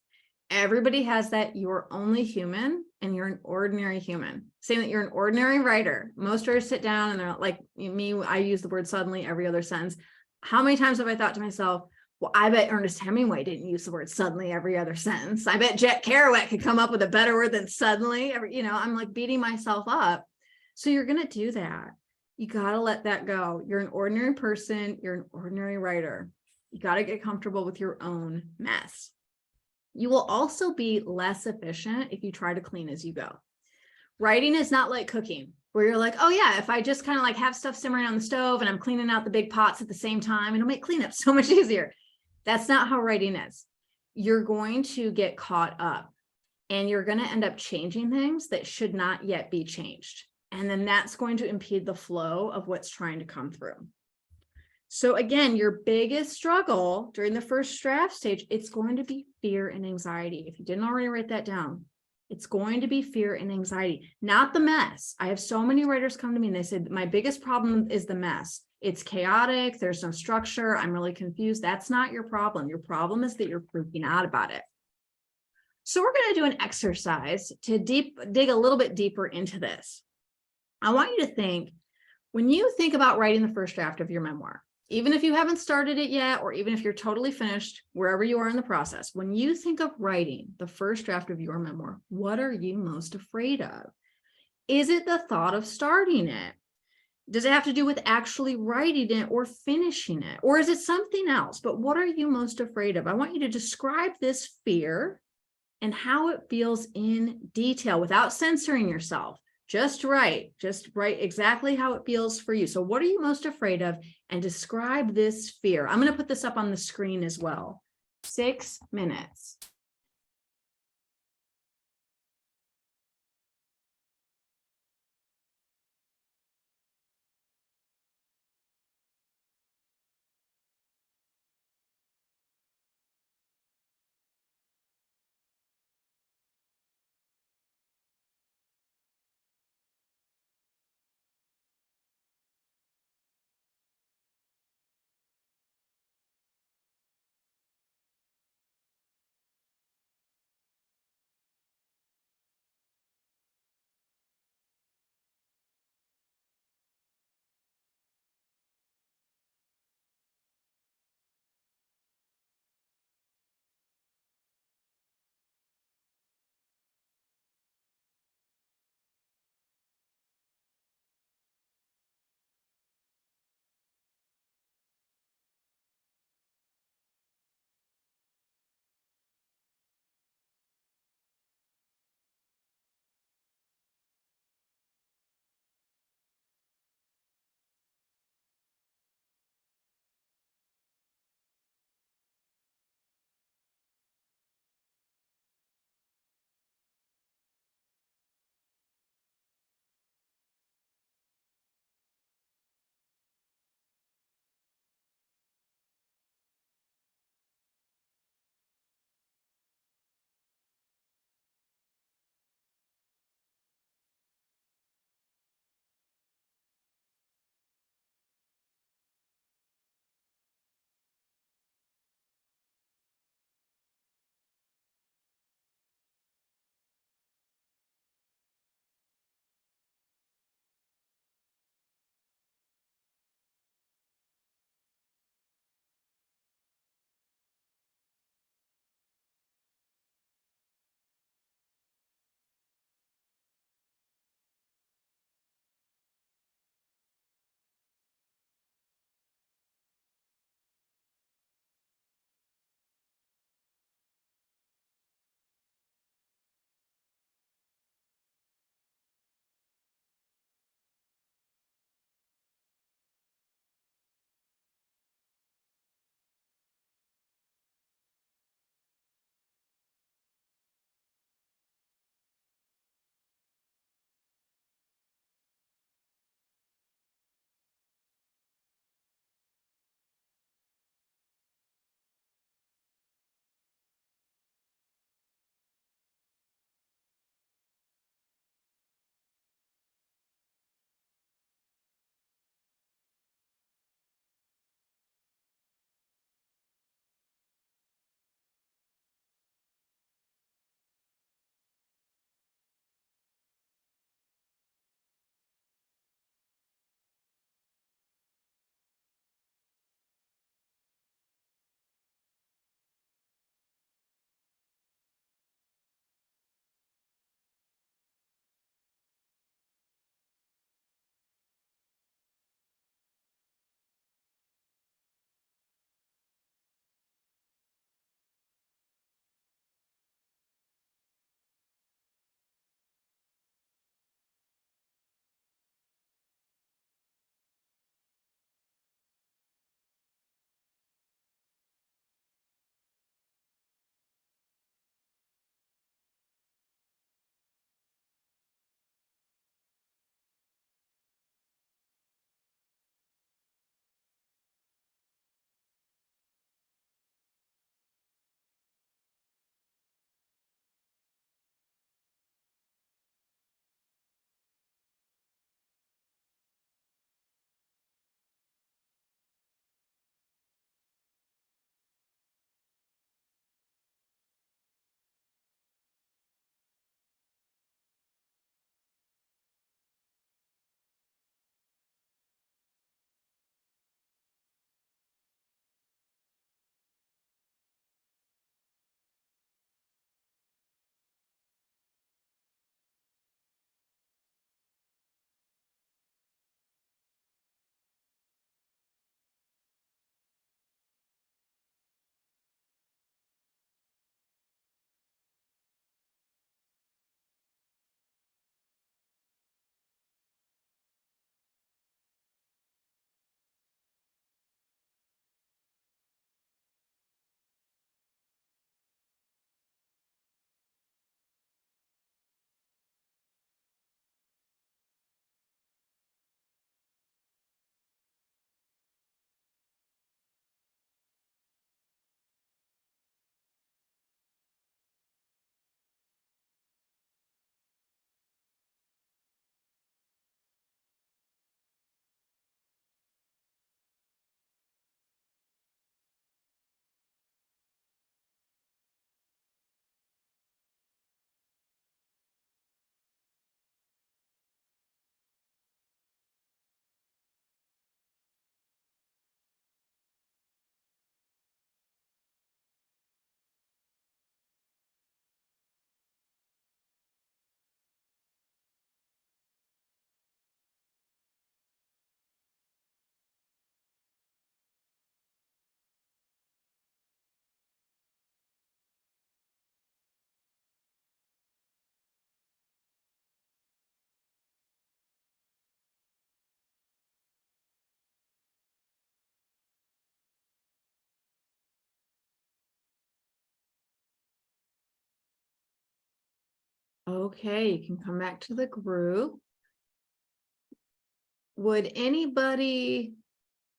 Everybody has that. You're only human and you're an ordinary human. Saying that you're an ordinary writer. Most writers sit down and they're like me. I use the word suddenly every other sentence. How many times have I thought to myself, well, I bet Ernest Hemingway didn't use the word suddenly every other sentence. I bet Jack Kerouac could come up with a better word than suddenly. I'm like beating myself up. So you're going to do that. You got to let that go. You're an ordinary person. You're an ordinary writer. You got to get comfortable with your own mess. You will also be less efficient if you try to clean as you go. Writing is not like cooking, where you're like, oh yeah, if I just kind of like have stuff simmering on the stove and I'm cleaning out the big pots at the same time, it'll make cleanup so much easier. That's not how writing is. You're going to get caught up and you're going to end up changing things that should not yet be changed. And then that's going to impede the flow of what's trying to come through. So again, your biggest struggle during the first draft stage, it's going to be fear and anxiety. If you didn't already write that down, it's going to be fear and anxiety, not the mess. I have so many writers come to me and they say, my biggest problem is the mess. It's chaotic. There's no structure. I'm really confused. That's not your problem. Your problem is that you're freaking out about it. So we're going to do an exercise to dig a little bit deeper into this. I want you to think, when you think about writing the first draft of your memoir, even if you haven't started it yet, or even if you're totally finished, wherever you are in the process, when you think of writing the first draft of your memoir, what are you most afraid of? Is it the thought of starting it? Does it have to do with actually writing it or finishing it? Or is it something else? But what are you most afraid of? I want you to describe this fear and how it feels in detail without censoring yourself. Just write exactly how it feels for you. So what are you most afraid of? And describe this fear. I'm going to put this up on the screen as well. 6 minutes. Okay, you can come back to the group. Would anybody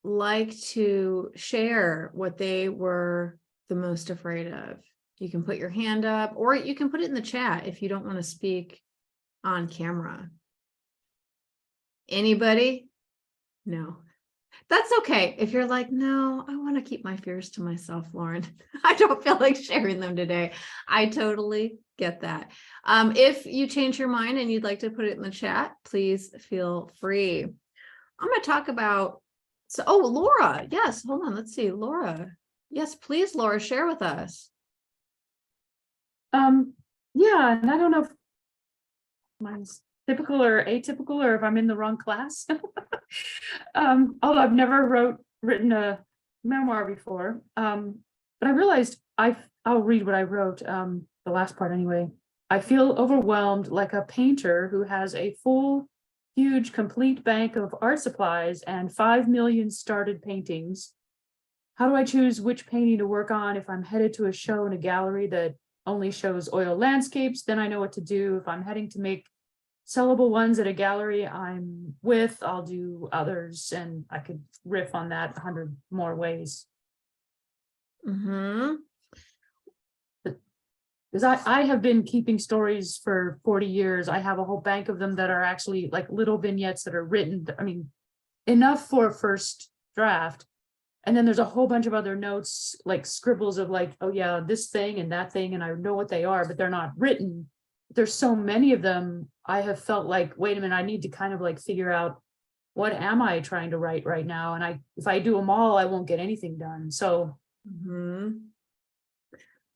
like to share what they were the most afraid of? You can put your hand up, or you can put it in the chat if you don't want to speak on camera. Anybody? No. That's okay. If you're like, no, I want to keep my fears to myself, Lauren. I don't feel like sharing them today. I totally get that. If you change your mind and you'd like to put it in the chat, please feel free. I'm going to talk about, Laura. Yes, hold on. Let's see. Laura. Yes, please, Laura, share with us. Yeah, and I don't know if mine's typical or atypical, or if I'm in the wrong class. Although I've never written a memoir before. But I realized I'll read what I wrote, the last part anyway. I feel overwhelmed like a painter who has a full, huge, complete bank of art supplies and 5 million started paintings. How do I choose which painting to work on if I'm headed to a show in a gallery that only shows oil landscapes? Then I know what to do. If I'm heading to make sellable ones at a gallery I'm with, I'll do others, and I could riff on that 100 more ways. Mm-hmm. Because I have been keeping stories for 40 years. I have a whole bank of them that are actually like little vignettes that are written. I mean, enough for a first draft. And then there's a whole bunch of other notes, like scribbles of like, oh yeah, this thing and that thing, and I know what they are, but they're not written. There's so many of them. I have felt like, wait a minute, I need to kind of like figure out what am I trying to write right now? And if I do them all, I won't get anything done. So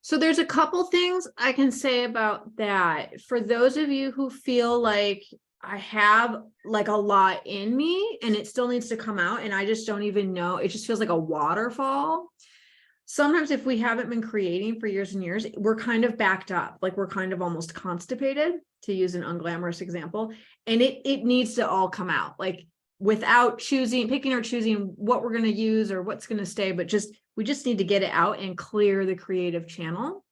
So there's a couple things I can say about that. For those of you who feel like I have like a lot in me and it still needs to come out and I just don't even know, it just feels like a waterfall. Sometimes if we haven't been creating for years and years, we're kind of backed up, like we're kind of almost constipated, to use an unglamorous example, and it needs to all come out, like without picking or choosing what we're going to use or what's going to stay, but we just need to get it out and clear the creative channel.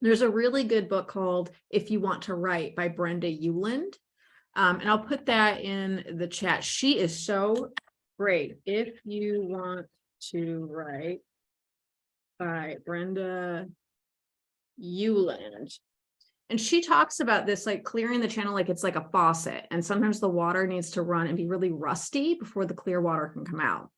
There's a really good book called If You Want to Write by Brenda Euland. And I'll put that in the chat. She is so great. If You Want to Write by Brenda Euland. And she talks about this, like clearing the channel like it's like a faucet. And sometimes the water needs to run and be really rusty before the clear water can come out.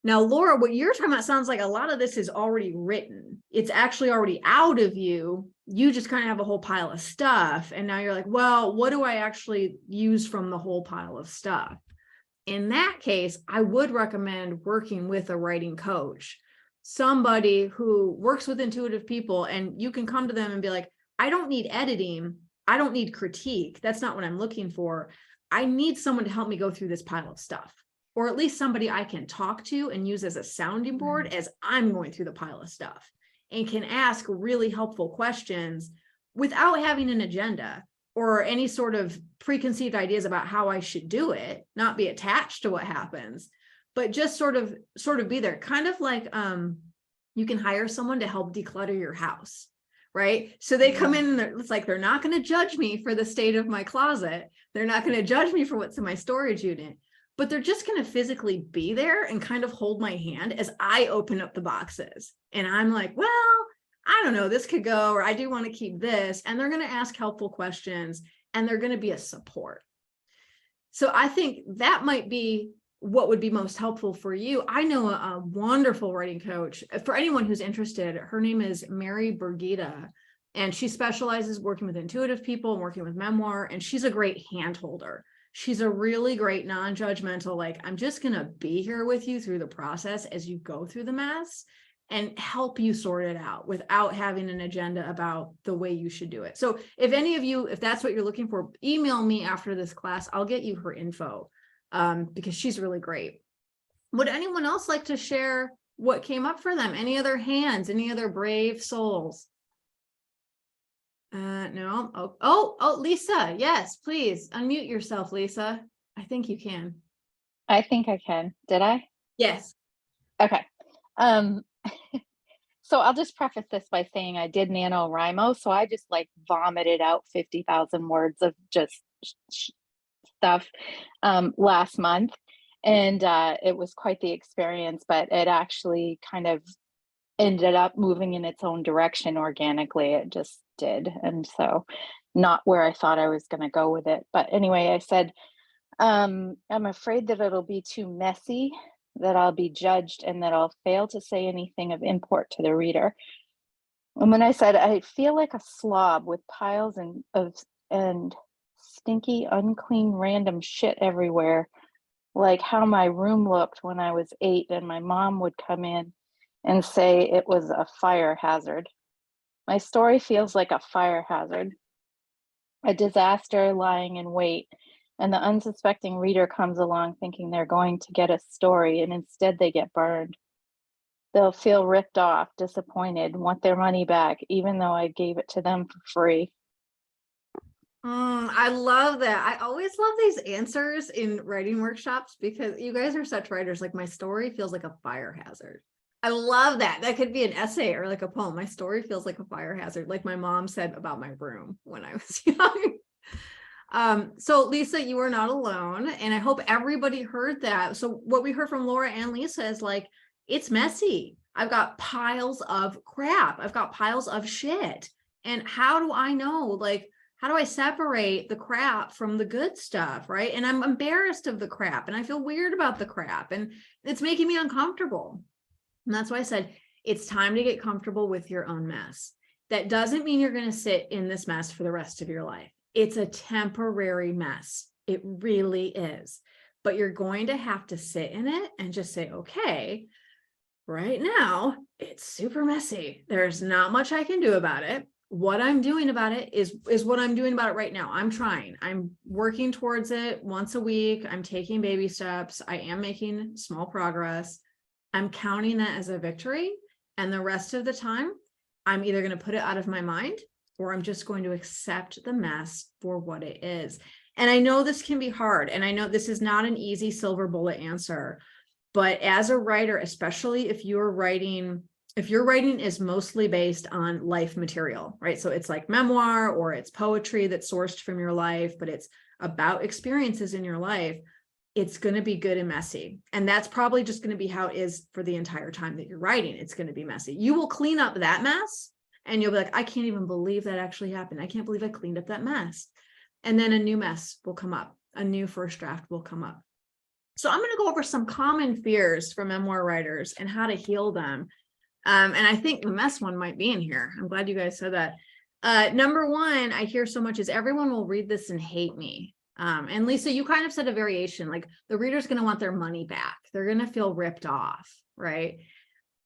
Now, Laura, what you're talking about sounds like a lot of this is already written. It's actually already out of you. You just kind of have a whole pile of stuff. And now you're like, well, what do I actually use from the whole pile of stuff? In that case, I would recommend working with a writing coach, somebody who works with intuitive people, and you can come to them and be like, I don't need editing. I don't need critique. That's not what I'm looking for. I need someone to help me go through this pile of stuff, or at least somebody I can talk to and use as a sounding board as I'm going through the pile of stuff, and can ask really helpful questions without having an agenda or any sort of preconceived ideas about how I should do it, not be attached to what happens, but just sort of be there. Kind of like you can hire someone to help declutter your house, right? So they come in and it's like, they're not going to judge me for the state of my closet. They're not going to judge me for what's in my storage unit, but they're just going to physically be there and kind of hold my hand as I open up the boxes. And I'm like, well, I don't know, this could go, or I do want to keep this. And they're going to ask helpful questions and they're going to be a support. So I think that might be what would be most helpful for you. I know a wonderful writing coach. For anyone who's interested, her name is Mary Brigida, and she specializes working with intuitive people and working with memoir. And she's a great hand holder. She's a really great non-judgmental, like, I'm just going to be here with you through the process as you go through the mess and help you sort it out without having an agenda about the way you should do it. So if any of you, if that's what you're looking for, email me after this class. I'll get you her info because she's really great. Would anyone else like to share what came up for them? Any other hands? Any other brave souls? No. Oh, Lisa. Yes, please unmute yourself, Lisa. I think you can. I think I can. Did I? Yes. Okay. So I'll just preface this by saying I did NaNoWriMo, so I just like vomited out 50,000 words of just stuff last month. And it was quite the experience, but it actually kind of ended up moving in its own direction organically. It just did. And so not where I thought I was going to go with it. But anyway, I said, I'm afraid that it'll be too messy, that I'll be judged, and that I'll fail to say anything of import to the reader. And when I said I feel like a slob with piles and stinky, unclean, random shit everywhere, like how my room looked when I was 8 and my mom would come in and say it was a fire hazard. My story feels like a fire hazard, a disaster lying in wait, and the unsuspecting reader comes along thinking they're going to get a story, and instead they get burned. They'll feel ripped off, disappointed, want their money back, even though I gave it to them for free. I love that. I always love these answers in writing workshops because you guys are such writers. Like, my story feels like a fire hazard. I love that. That could be an essay or like a poem. My story feels like a fire hazard, like my mom said about my room when I was young. So Lisa, you are not alone, and I hope everybody heard that. So what we heard from Laura and Lisa is like, it's messy. I've got piles of crap. I've got piles of shit. And how do I know, like, how do I separate the crap from the good stuff, right? And I'm embarrassed of the crap, and I feel weird about the crap, and it's making me uncomfortable. And that's why I said, it's time to get comfortable with your own mess. That doesn't mean you're going to sit in this mess for the rest of your life. It's a temporary mess. It really is. But you're going to have to sit in it and just say, okay, right now, it's super messy. There's not much I can do about it. What I'm doing about it is what I'm doing about it right now. I'm trying. I'm working towards it once a week. I'm taking baby steps. I am making small progress. I'm counting that as a victory. And the rest of the time, I'm either going to put it out of my mind, or I'm just going to accept the mess for what it is. And I know this can be hard. And I know this is not an easy silver bullet answer. But as a writer, especially if your writing is mostly based on life material, right? So it's like memoir, or it's poetry that's sourced from your life, but it's about experiences in your life. It's going to be good and messy. And that's probably just going to be how it is for the entire time that you're writing. It's going to be messy. You will clean up that mess and you'll be like, I can't even believe that actually happened. I can't believe I cleaned up that mess. And then a new mess will come up. A new first draft will come up. So I'm going to go over some common fears for memoir writers and how to heal them. And I think the mess one might be in here. I'm glad you guys said that. Number one, I hear so much is everyone will read this and hate me. And Lisa, you kind of said a variation, like the reader's going to want their money back. They're going to feel ripped off, right?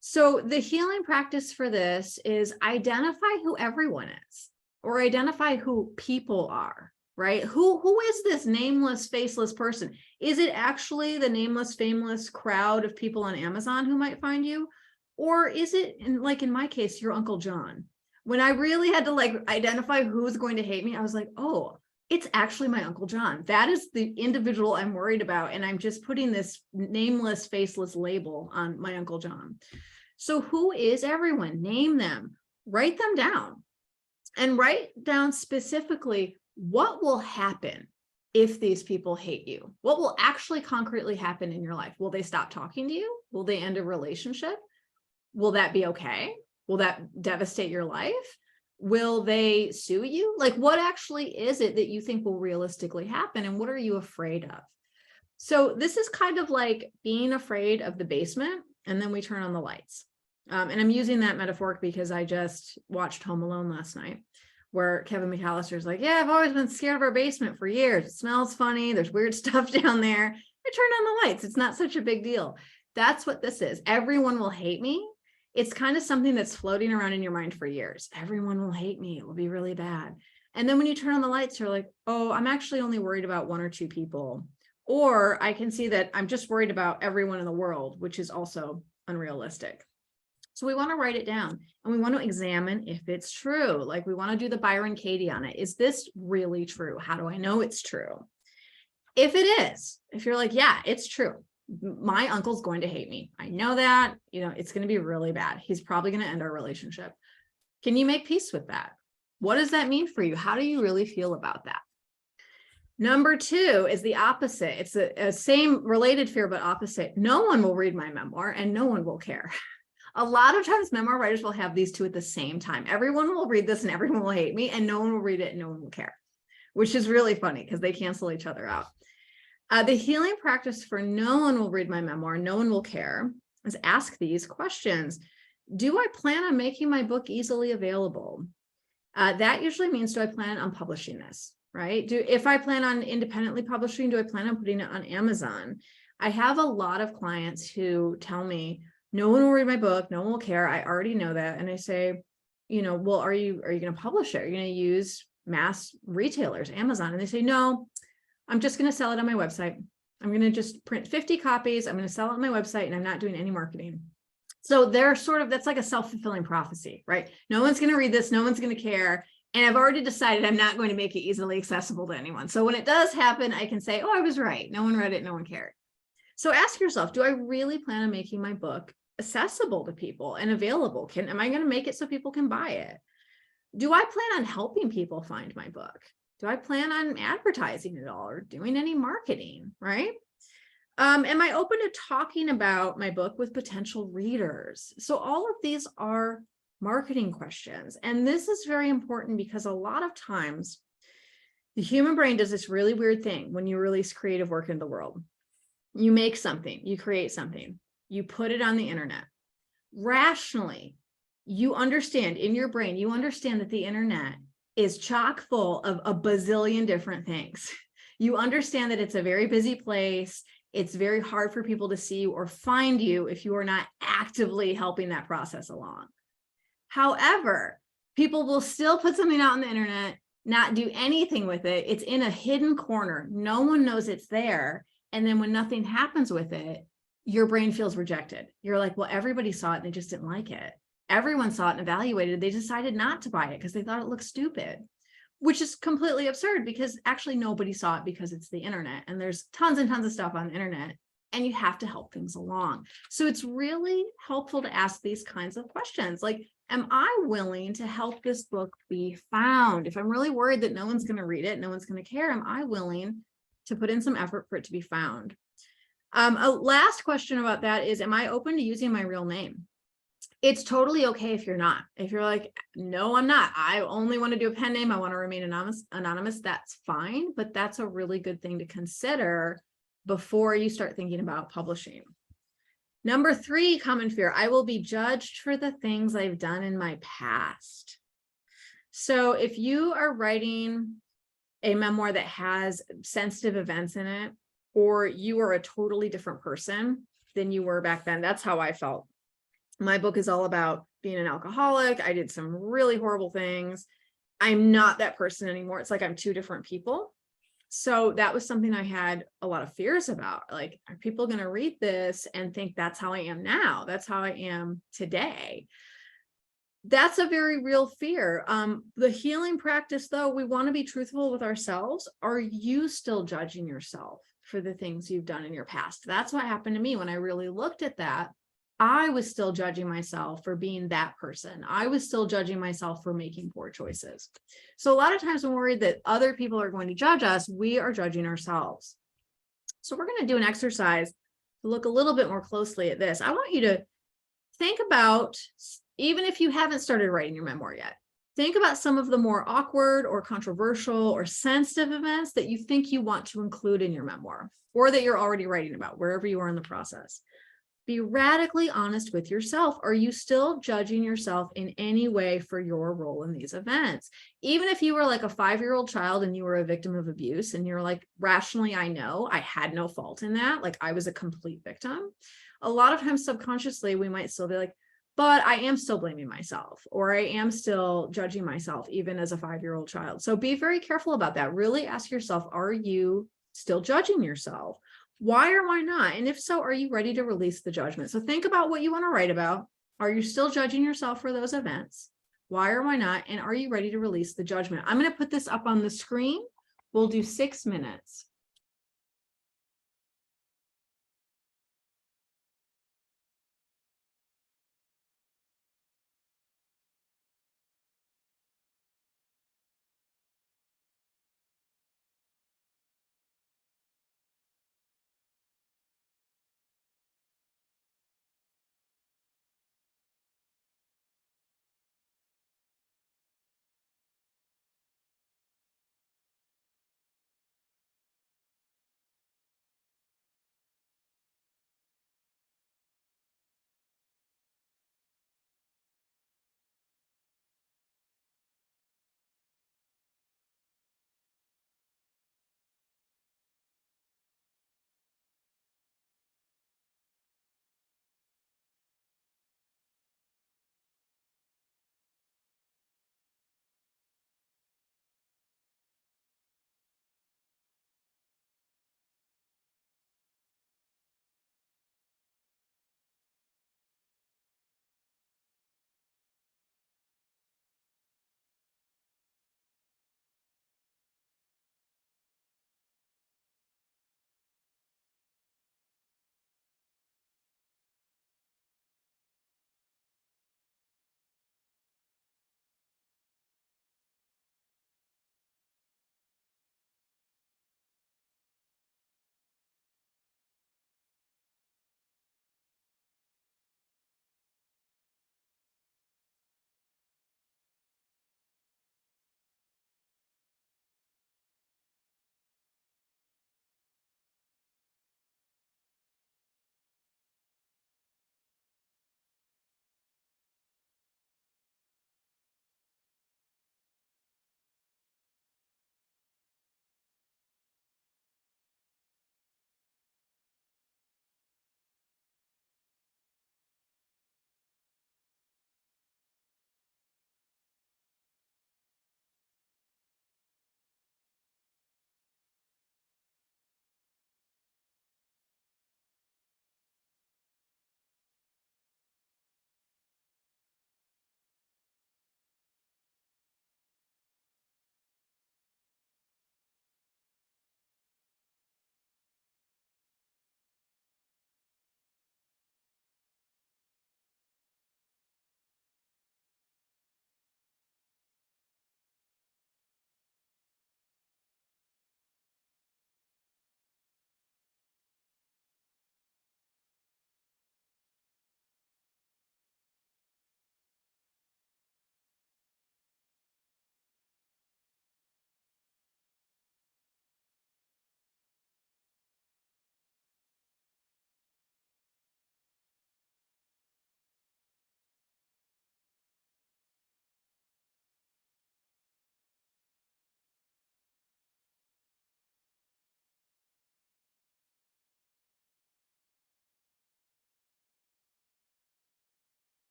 So the healing practice for this is identify who everyone is, or identify who people are, right? Who is this nameless, faceless person? Is it actually the nameless, fameless crowd of people on Amazon who might find you? Or is it, like in my case, your Uncle John? When I really had to like identify who's going to hate me, I was like, oh, it's actually my Uncle John. That is the individual I'm worried about. And I'm just putting this nameless, faceless label on my Uncle John. So who is everyone? Name them, write them down, and write down specifically what will happen if these people hate you. What will actually concretely happen in your life? Will they stop talking to you? Will they end a relationship? Will that be okay? Will that devastate your life? Will they sue you? Like, what actually is it that you think will realistically happen? And what are you afraid of? So this is kind of like being afraid of the basement, and then we turn on the lights. And I'm using that metaphor because I just watched Home Alone last night, where Kevin McAllister's like, yeah, I've always been scared of our basement for years. It smells funny. There's weird stuff down there. I turned on the lights. It's not such a big deal. That's what this is. Everyone will hate me. It's kind of something that's floating around in your mind for years. Everyone will hate me. It will be really bad. And then when you turn on the lights, you're like, oh, I'm actually only worried about 1 or 2 people. Or I can see that I'm just worried about everyone in the world, which is also unrealistic. So we want to write it down, and we want to examine if it's true. Like, we want to do the Byron Katie on it. Is this really true? How do I know it's true? If it is, if you're like, yeah, it's true, my uncle's going to hate me. I know that, it's going to be really bad. He's probably going to end our relationship. Can you make peace with that? What does that mean for you? How do you really feel about that? Number 2 is the opposite. It's a same related fear, but opposite. No one will read my memoir and no one will care. A lot of times memoir writers will have these two at the same time. Everyone will read this and everyone will hate me, and no one will read it and no one will care, which is really funny because they cancel each other out. The healing practice for no one will read my memoir, no one will care, is ask these questions. Do I plan on making my book easily available? That usually means, do I plan on publishing this, right? If I plan on independently publishing, do I plan on putting it on Amazon? I have a lot of clients who tell me, no one will read my book, no one will care. I already know that. And I say, well, are you going to publish it? Are you going to use mass retailers, Amazon? And they say, no, I'm just going to sell it on my website. I'm going to just print 50 copies. I'm going to sell it on my website and I'm not doing any marketing. So they're that's like a self-fulfilling prophecy, right? No one's going to read this. No one's going to care. And I've already decided I'm not going to make it easily accessible to anyone. So when it does happen, I can say, oh, I was right. No one read it. No one cared. So ask yourself, do I really plan on making my book accessible to people and available? Am I going to make it so people can buy it? Do I plan on helping people find my book? Do I plan on advertising it all or doing any marketing, right? Am I open to talking about my book with potential readers? So all of these are marketing questions. And this is very important because a lot of times the human brain does this really weird thing when you release creative work into the world. You make something, you create something, you put it on the internet. Rationally, you understand in your brain, you understand that the internet is chock full of a bazillion different things. You understand that it's a very busy place. It's very hard for people to see you or find you if you are not actively helping that process along. However, people will still put something out on the internet, not do anything with it. It's in a hidden corner. No one knows it's there. And then when nothing happens with it, your brain feels rejected. You're like, well, everybody saw it and they just didn't like it. Everyone saw it and evaluated. They decided not to buy it because they thought it looked stupid, which is completely absurd because actually nobody saw it because it's the internet and there's tons and tons of stuff on the internet and you have to help things along. So it's really helpful to ask these kinds of questions. Like, am I willing to help this book be found? If I'm really worried that no one's going to read it, no one's going to care, am I willing to put in some effort for it to be found? A last question about that is, am I open to using my real name? It's totally okay if you're not. If you're like, no, I'm not. I only want to do a pen name. I want to remain anonymous. That's fine. But that's a really good thing to consider before you start thinking about publishing. Number 3, common fear. I will be judged for the things I've done in my past. So if you are writing a memoir that has sensitive events in it, or you are a totally different person than you were back then, that's how I felt. My book is all about being an alcoholic. I did some really horrible things. I'm not that person anymore. It's like I'm 2 different people. So that was something I had a lot of fears about. Like, are people going to read this and think that's how I am now? That's how I am today. That's a very real fear. The healing practice, though, we want to be truthful with ourselves. Are you still judging yourself for the things you've done in your past? That's what happened to me when I really looked at that. I was still judging myself for being that person. I was still judging myself for making poor choices. So a lot of times when we're worried that other people are going to judge us, we are judging ourselves. So we're going to do an exercise to look a little bit more closely at this. I want you to think about, even if you haven't started writing your memoir yet, think about some of the more awkward or controversial or sensitive events that you think you want to include in your memoir, or that you're already writing about, wherever you are in the process. Be radically honest with yourself. Are you still judging yourself in any way for your role in these events? Even if you were like a 5-year-old child and you were a victim of abuse and you're like, rationally, I know I had no fault in that. Like, I was a complete victim. A lot of times subconsciously, we might still be like, but I am still blaming myself, or I am still judging myself, even as a 5-year-old child. So be very careful about that. Really ask yourself, are you still judging yourself? Why or why not? And if so, are you ready to release the judgment? So think about what you want to write about. Are you still judging yourself for those events? Why or why not? And are you ready to release the judgment? I'm going to put this up on the screen. We'll do 6 minutes.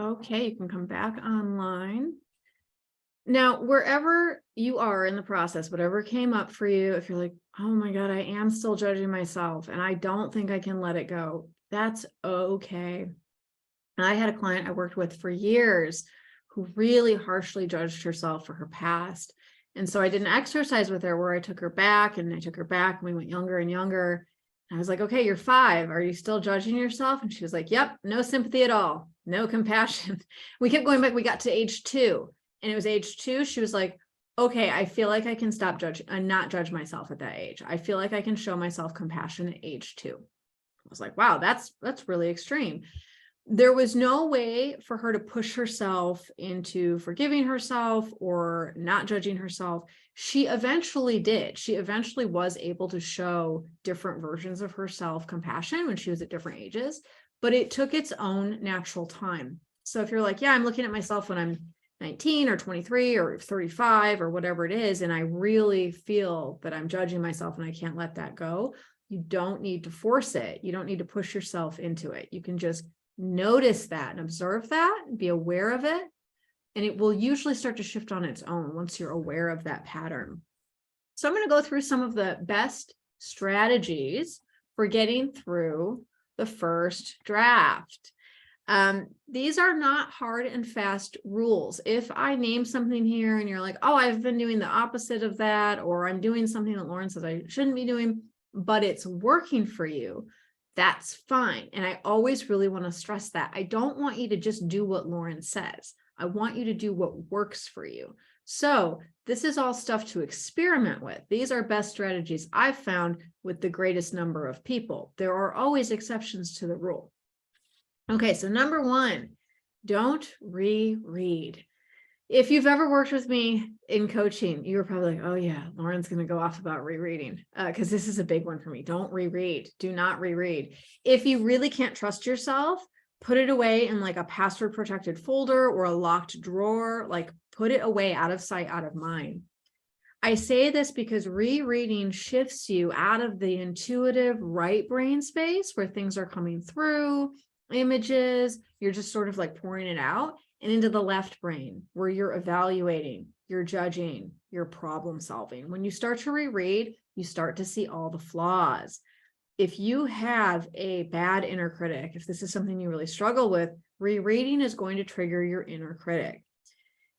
Okay, you can come back online. Now, wherever you are in the process, whatever came up for you, if you're like, oh my God, I am still judging myself and I don't think I can let it go, that's okay. I had a client I worked with for years who really harshly judged herself for her past. And so I did an exercise with her where I took her back and we went younger and younger. I was like, okay, you're 5. Are you still judging yourself? And she was like, yep, no sympathy at all. No compassion. We kept going back. We got to age 2 and it was age 2. She was like, okay, I feel like I can stop judging and not judge myself at that age. I feel like I can show myself compassion at age 2. I was like, wow, that's really extreme. There was no way for her to push herself into forgiving herself or not judging herself. She eventually did. She eventually was able to show different versions of herself compassion when she was at different ages, but it took its own natural time. So if you're like, yeah, I'm looking at myself when I'm 19 or 23 or 35 or whatever it is, and I really feel that I'm judging myself and I can't let that go, you don't need to force it. You don't need to push yourself into it. You can just notice that and observe that and be aware of it. And it will usually start to shift on its own once you're aware of that pattern. So I'm going to go through some of the best strategies for getting through the first draft. These are not hard and fast rules. If I name something here and you're like, oh, I've been doing the opposite of that, or I'm doing something that Lauren says I shouldn't be doing, but it's working for you, that's fine. And I always really want to stress that. I don't want you to just do what Lauren says. I want you to do what works for you. So this is all stuff to experiment with. These are best strategies I've found with the greatest number of people. There are always exceptions to the rule. Okay, so number 1, don't reread. If you've ever worked with me in coaching, you were probably like, oh yeah, Lauren's going to go off about rereading, because this is a big one for me. Don't reread. Do not reread. If you really can't trust yourself, put it away in like a password protected folder or a locked drawer, like put it away out of sight, out of mind. I say this because rereading shifts you out of the intuitive right brain space where things are coming through, images, you're just sort of like pouring it out, and into the left brain where you're evaluating, you're judging, you're problem solving. When you start to reread, you start to see all the flaws. If you have a bad inner critic, if this is something you really struggle with, rereading is going to trigger your inner critic.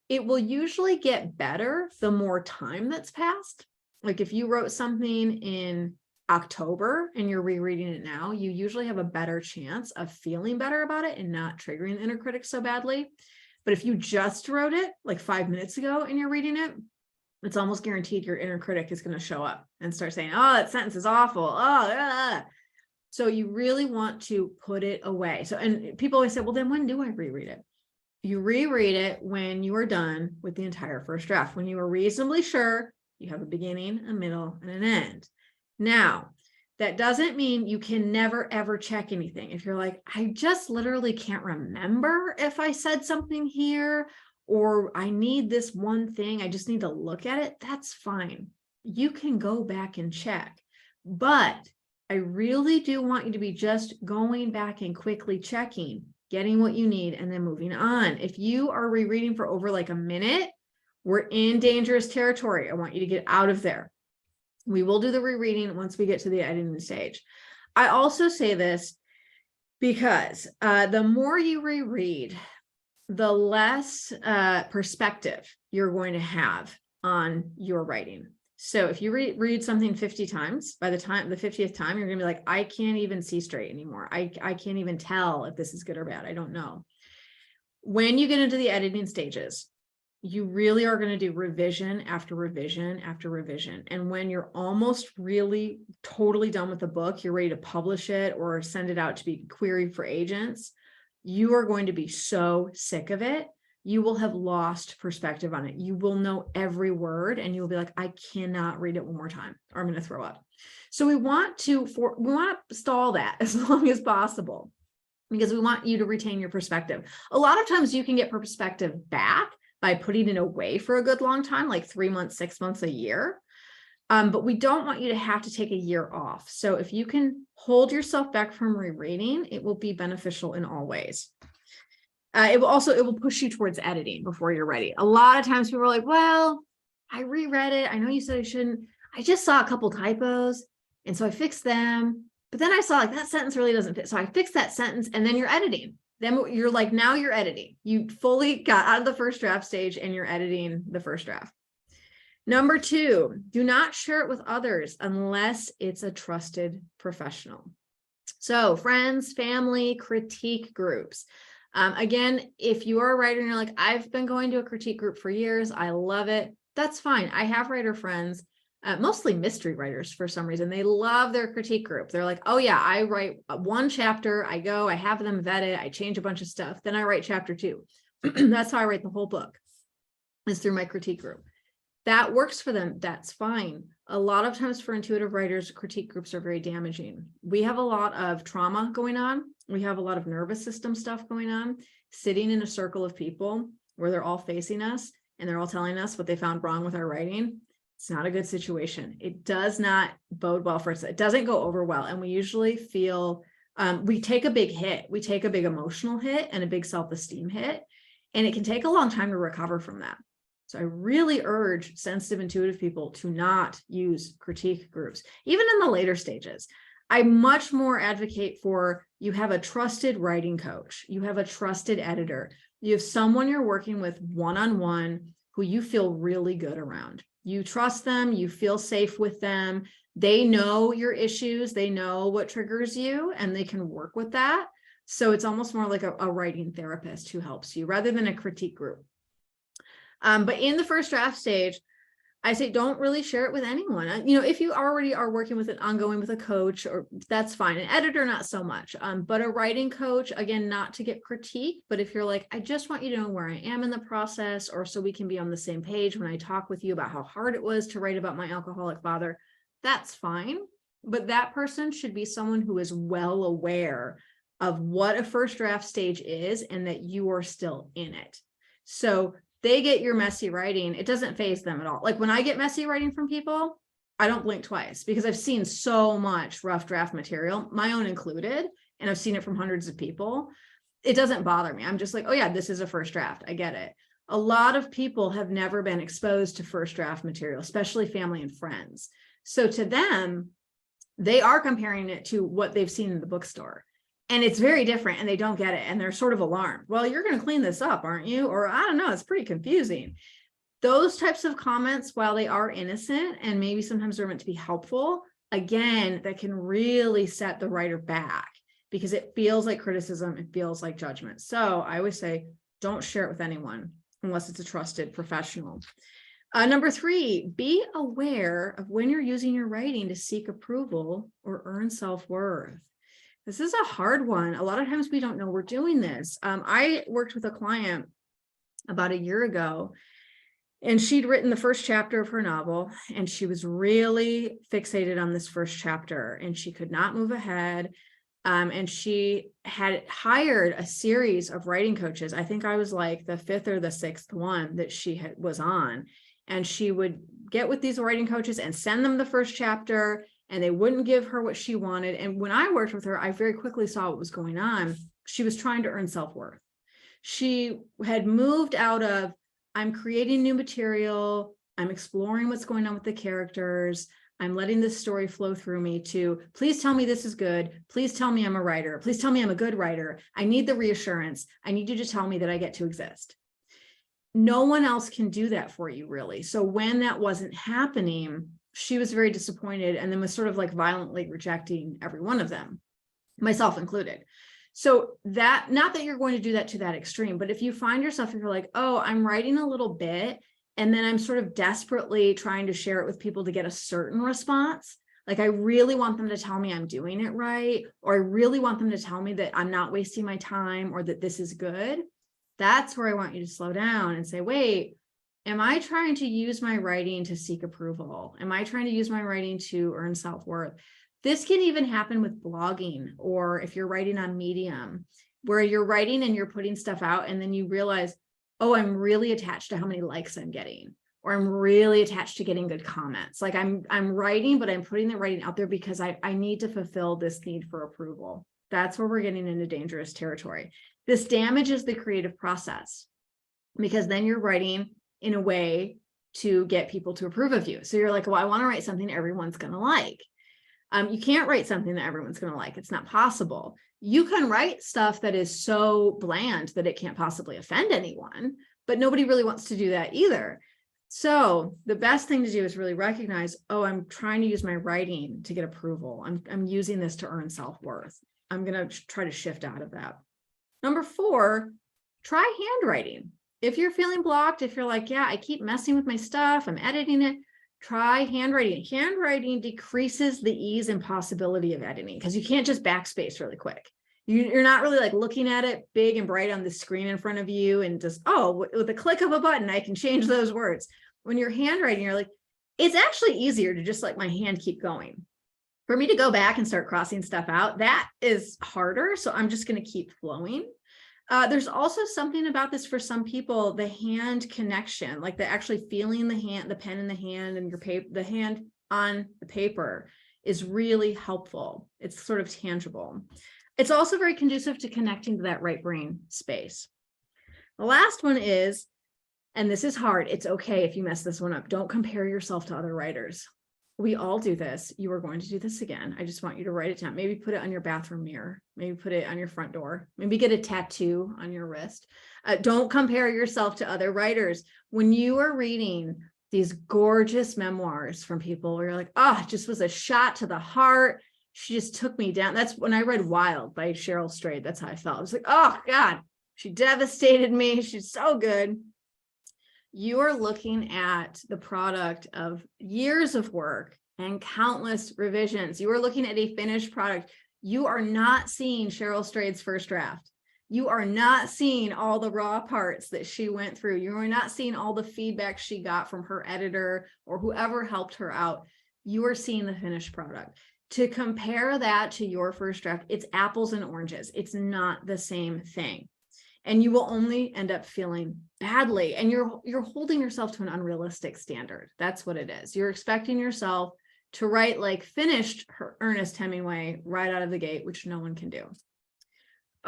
It will usually get better the more time that's passed. Like if you wrote something in October and you're rereading it now, you usually have a better chance of feeling better about it and not triggering the inner critic so badly. But if you just wrote it like 5 minutes ago and you're reading it, it's almost guaranteed your inner critic is going to show up and start saying, oh, that sentence is awful. Oh. So you really want to put it away. So, and people always say, well, then when do I reread it? You reread it when you are done with the entire first draft, when you are reasonably sure you have a beginning, a middle, and an end. Now, that doesn't mean you can never, ever check anything. If you're like, I just literally can't remember if I said something here, or I need this one thing, I just need to look at it, that's fine. You can go back and check. But I really do want you to be just going back and quickly checking, getting what you need, and then moving on. If you are rereading for over like a minute, we're in dangerous territory. I want you to get out of there. We will do the rereading once we get to the editing stage. I also say this because the more you reread, the less perspective you're going to have on your writing. So if you read something 50 times, by the 50th time, you're going to be like, I can't even see straight anymore. I can't even tell if this is good or bad. I don't know. When you get into the editing stages, you really are going to do revision after revision after revision. And when you're almost really totally done with the book, you're ready to publish it or send it out to be queried for agents, you are going to be so sick of it. You will have lost perspective on it. You will know every word and you'll be like, I cannot read it one more time or I'm going to throw up. So we want to stall that as long as possible because we want you to retain your perspective. A lot of times you can get perspective back by putting it away for a good long time, like 3 months, 6 months, a year. But we don't want you to have to take a year off. So if you can hold yourself back from rereading, it will be beneficial in all ways. It will push you towards editing before you're ready. A lot of times people are like, well, I reread it. I know you said I shouldn't. I just saw a couple typos. And so I fixed them. But then I saw like that sentence really doesn't fit. So I fixed that sentence and then you're editing. Then you're like, now you're editing. You fully got out of the first draft stage and you're editing the first draft. Number 2, do not share it with others unless it's a trusted professional. So friends, family, critique groups. Again, if you are a writer and you're like, I've been going to a critique group for years, I love it. That's fine. I have writer friends, mostly mystery writers for some reason. They love their critique group. They're like, oh yeah, I write one chapter, I have them vet it, I change a bunch of stuff. Then I write chapter 2. That's how I write the whole book, is through my critique group. That works for them. That's fine. A lot of times for intuitive writers, critique groups are very damaging. We have a lot of trauma going on. We have a lot of nervous system stuff going on, sitting in a circle of people where they're all facing us and they're all telling us what they found wrong with our writing. It's not a good situation. It does not bode well for us. It doesn't go over well. And we usually feel, we take a big hit. We take a big emotional hit and a big self-esteem hit. And it can take a long time to recover from that. So I really urge sensitive, intuitive people to not use critique groups, even in the later stages. I much more advocate for you have a trusted writing coach, you have a trusted editor, you have someone you're working with one-on-one who you feel really good around. You trust them, you feel safe with them. They know your issues, they know what triggers you, and they can work with that. So it's almost more like a writing therapist who helps you rather than a critique group. But in the first draft stage, I say don't really share it with anyone. You know, if you already are working with ongoing with a coach, or that's fine. An editor, not so much. But a writing coach, again, not to get critique, but if you're like, I just want you to know where I am in the process, or so we can be on the same page when I talk with you about how hard it was to write about my alcoholic father, that's fine. But that person should be someone who is well aware of what a first draft stage is and that you are still in it. So they get your messy writing, it doesn't faze them at all. Like when I get messy writing from people, I don't blink twice because I've seen so much rough draft material, my own included, and I've seen it from hundreds of people. It doesn't bother me. I'm just like, oh yeah, this is a first draft. I get it. A lot of people have never been exposed to first draft material, especially family and friends. So to them, they are comparing it to what they've seen in the bookstore. And it's very different and they don't get it. And they're sort of alarmed. Well, you're going to clean this up, aren't you? Or I don't know, it's pretty confusing. Those types of comments, while they are innocent and maybe sometimes they're meant to be helpful, again, that can really set the writer back because it feels like criticism. It feels like judgment. So I always say, don't share it with anyone unless it's a trusted professional. Number 3, be aware of when you're using your writing to seek approval or earn self-worth. This is a hard one. A lot of times we don't know we're doing this. I worked with a client about a year ago, and she'd written the first chapter of her novel, and she was really fixated on this first chapter, and she could not move ahead. And she had hired a series of writing coaches. I think I was like the 5th or the 6th one that she was on. And she would get with these writing coaches and send them the first chapter, and they wouldn't give her what she wanted. And when I worked with her, I very quickly saw what was going on. She was trying to earn self-worth. She had moved out of, I'm creating new material, I'm exploring what's going on with the characters, I'm letting this story flow through me, to please tell me this is good, please tell me I'm a writer, please tell me I'm a good writer, I need the reassurance, I need you to tell me that I get to exist. No one else can do that for you, really. So when that wasn't happening, she was very disappointed and then was sort of like violently rejecting every one of them, myself included. So that, not that you're going to do that to that extreme, but if you find yourself, if you're like, oh, I'm writing a little bit, and then I'm sort of desperately trying to share it with people to get a certain response, like I really want them to tell me I'm doing it right, or I really want them to tell me that I'm not wasting my time or that this is good, that's where I want you to slow down and say, wait, am I trying to use my writing to seek approval? Am I trying to use my writing to earn self-worth? This can even happen with blogging, or if you're writing on Medium, where you're writing and you're putting stuff out and then you realize, oh, I'm really attached to how many likes I'm getting, or I'm really attached to getting good comments. Like I'm writing, but I'm putting the writing out there because I need to fulfill this need for approval. That's where we're getting into dangerous territory. This damages the creative process because then you're writing in a way to get people to approve of you. So you're like, well, I want to write something everyone's going to like. You can't write something that everyone's going to like. It's not possible. You can write stuff that is so bland that it can't possibly offend anyone, but nobody really wants to do that either. So the best thing to do is really recognize, oh, I'm trying to use my writing to get approval. I'm using this to earn self-worth. I'm going to try to shift out of that. Number 4, try handwriting. If you're feeling blocked, if you're like, yeah, I keep messing with my stuff, I'm editing it, try handwriting. Handwriting decreases the ease and possibility of editing because you can't just backspace really quick. You're not really like looking at it big and bright on the screen in front of you and just, oh, with a click of a button, I can change those words. When you're handwriting, you're like, it's actually easier to just let my hand keep going. For me to go back and start crossing stuff out, that is harder. So I'm just going to keep flowing. There's also something about this for some people, the hand connection, like the actually feeling the hand, the pen in the hand and your paper, the hand on the paper is really helpful. It's sort of tangible. It's also very conducive to connecting to that right brain space. The last one is, and this is hard, it's okay if you mess this one up. Don't compare yourself to other writers. We all do this. You are going to do this again. I just want you to write it down. Maybe put it on your bathroom mirror. Maybe put it on your front door. Maybe get a tattoo on your wrist. Don't compare yourself to other writers. When you are reading these gorgeous memoirs from people where you're like, oh, it just was a shot to the heart. She just took me down. That's when I read Wild by Cheryl Strayed. That's how I felt. I was like, oh God, she devastated me. She's so good. You are looking at the product of years of work and countless revisions. You are looking at a finished product. You are not seeing Cheryl Strayed's first draft. You are not seeing all the raw parts that she went through. You are not seeing all the feedback she got from her editor or whoever helped her out. You are seeing the finished product. To compare that to your first draft, it's apples and oranges. It's not the same thing. And you will only end up feeling badly. And you're holding yourself to an unrealistic standard. That's what it is. You're expecting yourself to write like finished Ernest Hemingway right out of the gate, which no one can do.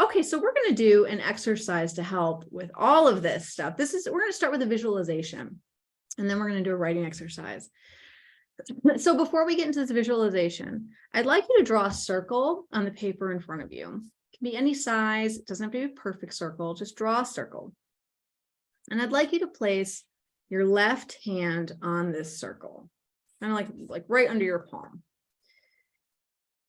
Okay, so we're going to do an exercise to help with all of this stuff. We're going to start with a visualization, and then we're going to do a writing exercise. So before we get into this visualization, I'd like you to draw a circle on the paper in front of you. It can be any size. It doesn't have to be a perfect circle. Just draw a circle. And I'd like you to place your left hand on this circle, kind of like right under your palm.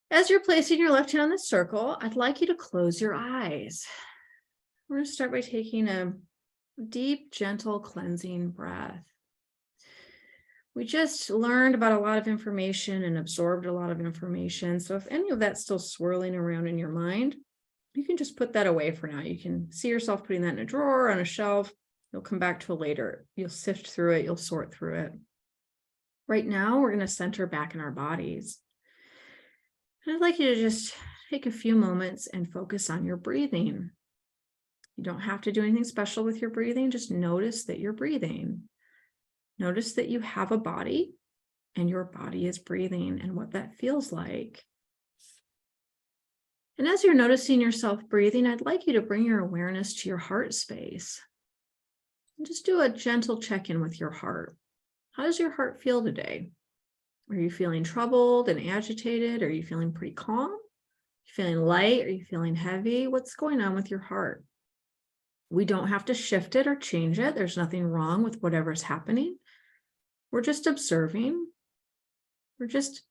As you're placing your left hand on this circle, I'd like you to close your eyes. We're going to start by taking a deep, gentle, cleansing breath. We just learned about a lot of information and absorbed a lot of information. So if any of that's still swirling around in your mind, you can just put that away for now. You can see yourself putting that in a drawer, on a shelf. You'll come back to it later. You'll sift through it. You'll sort through it. Right now, we're going to center back in our bodies. And I'd like you to just take a few moments and focus on your breathing. You don't have to do anything special with your breathing. Just notice that you're breathing. Notice that you have a body and your body is breathing and what that feels like. And as you're noticing yourself breathing, I'd like you to bring your awareness to your heart space. And just do a gentle check-in with your heart. How does your heart feel today? Are you feeling troubled and agitated? Are you feeling pretty calm? Are you feeling light? Are you feeling heavy? What's going on with your heart? We don't have to shift it or change it. There's nothing wrong with whatever's happening. We're just observing. We're just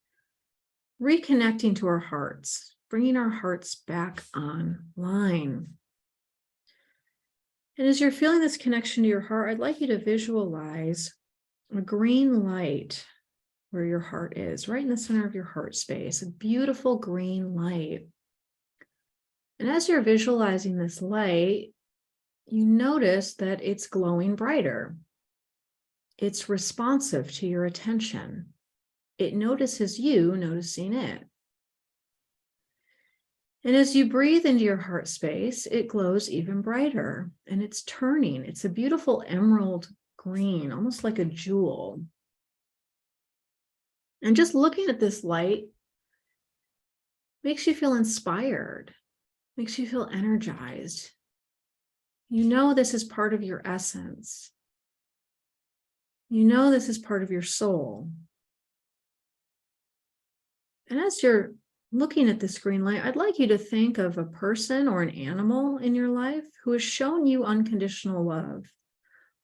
reconnecting to our hearts, bringing our hearts back online. And as you're feeling this connection to your heart, I'd like you to visualize a green light where your heart is, right in the center of your heart space, a beautiful green light. And as you're visualizing this light, you notice that it's glowing brighter. It's responsive to your attention. It notices you noticing it. And as you breathe into your heart space, it glows even brighter and it's turning. It's a beautiful emerald green, almost like a jewel. And just looking at this light makes you feel inspired, makes you feel energized. You know this is part of your essence. You know this is part of your soul. And as you're looking at this green light, I'd like you to think of a person or an animal in your life who has shown you unconditional love.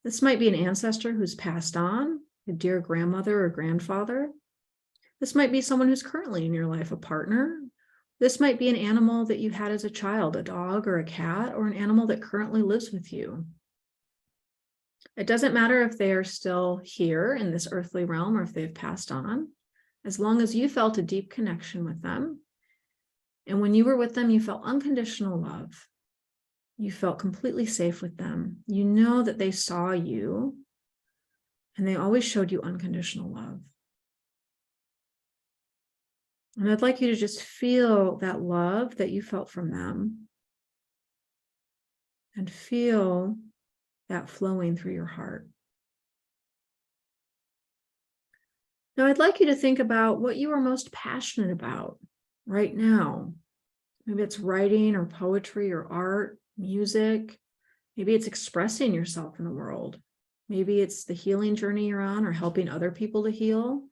This might be an ancestor who's passed on, a dear grandmother or grandfather. This might be someone who's currently in your life, a partner. This might be an animal that you had as a child, a dog or a cat, or an animal that currently lives with you. It doesn't matter if they are still here in this earthly realm or if they've passed on, as long as you felt a deep connection with them. And when you were with them, you felt unconditional love. You felt completely safe with them. You know that they saw you and they always showed you unconditional love. And I'd like you to just feel that love that you felt from them and feel that flowing through your heart. Now, I'd like you to think about what you are most passionate about right now. Maybe it's writing or poetry or art, music. Maybe it's expressing yourself in the world. Maybe it's the healing journey you're on or helping other people to heal.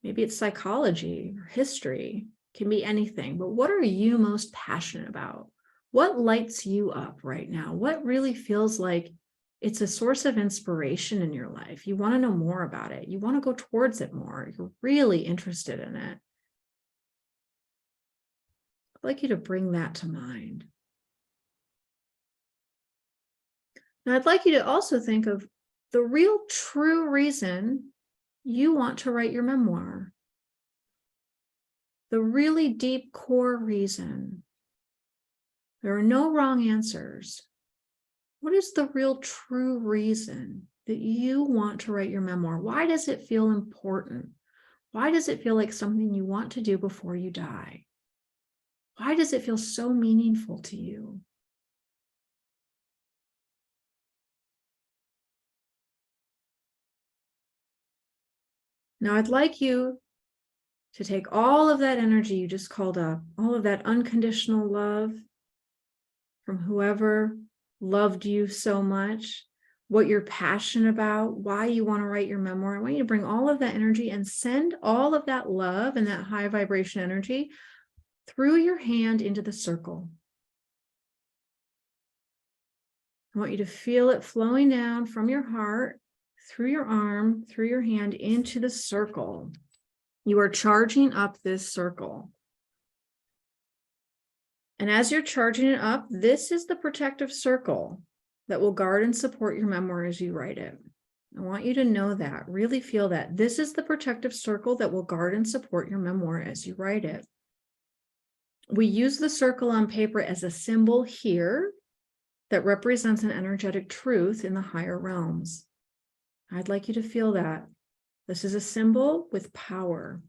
Maybe it's psychology or history. It can be anything. But what are you most passionate about? What lights you up right now? What really feels like it's a source of inspiration in your life? You want to know more about it. You want to go towards it more. You're really interested in it. I'd like you to bring that to mind. Now, I'd like you to also think of the real true reason you want to write your memoir. The really deep core reason. There are no wrong answers. What is the real true reason that you want to write your memoir? Why does it feel important? Why does it feel like something you want to do before you die? Why does it feel so meaningful to you? Now, I'd like you to take all of that energy you just called up, all of that unconditional love from whoever loved you so much, what you're passionate about, why you want to write your memoir. I want you to bring all of that energy and send all of that love and that high vibration energy through your hand into the circle. I want you to feel it flowing down from your heart, through your arm, through your hand, into the circle. You are charging up this circle. And as you're charging it up, this is the protective circle that will guard and support your memoir as you write it. I want you to know that, really feel that. This is the protective circle that will guard and support your memoir as you write it. We use the circle on paper as a symbol here that represents an energetic truth in the higher realms. I'd like you to feel that. This is a symbol with power.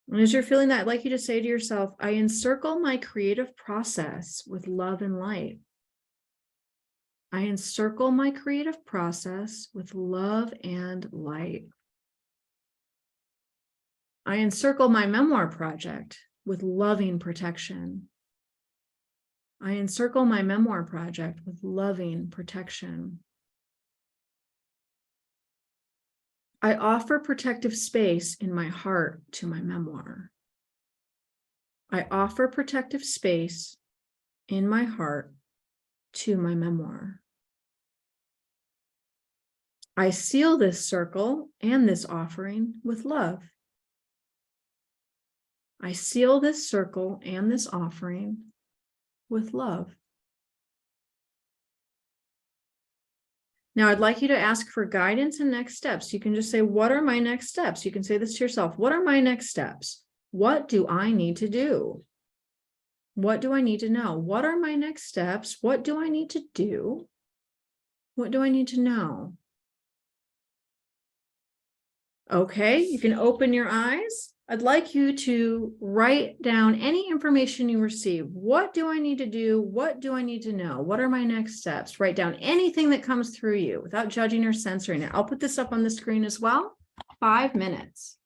And as you're feeling that, I'd like you to say to yourself, I encircle my creative process with love and light. I encircle my creative process with love and light. I encircle my memoir project with loving protection. I encircle my memoir project with loving protection. I offer protective space in my heart to my memoir. I offer protective space in my heart to my memoir. I seal this circle and this offering with love. I seal this circle and this offering with love. Now, I'd like you to ask for guidance and next steps. You can just say, what are my next steps? You can say this to yourself. What are my next steps? What do I need to do? What do I need to know? What are my next steps? What do I need to do? What do I need to know? Okay, you can open your eyes. I'd like you to write down any information you receive. What do I need to do? What do I need to know? What are my next steps? Write down anything that comes through you without judging or censoring it. I'll put this up on the screen as well. 5 minutes.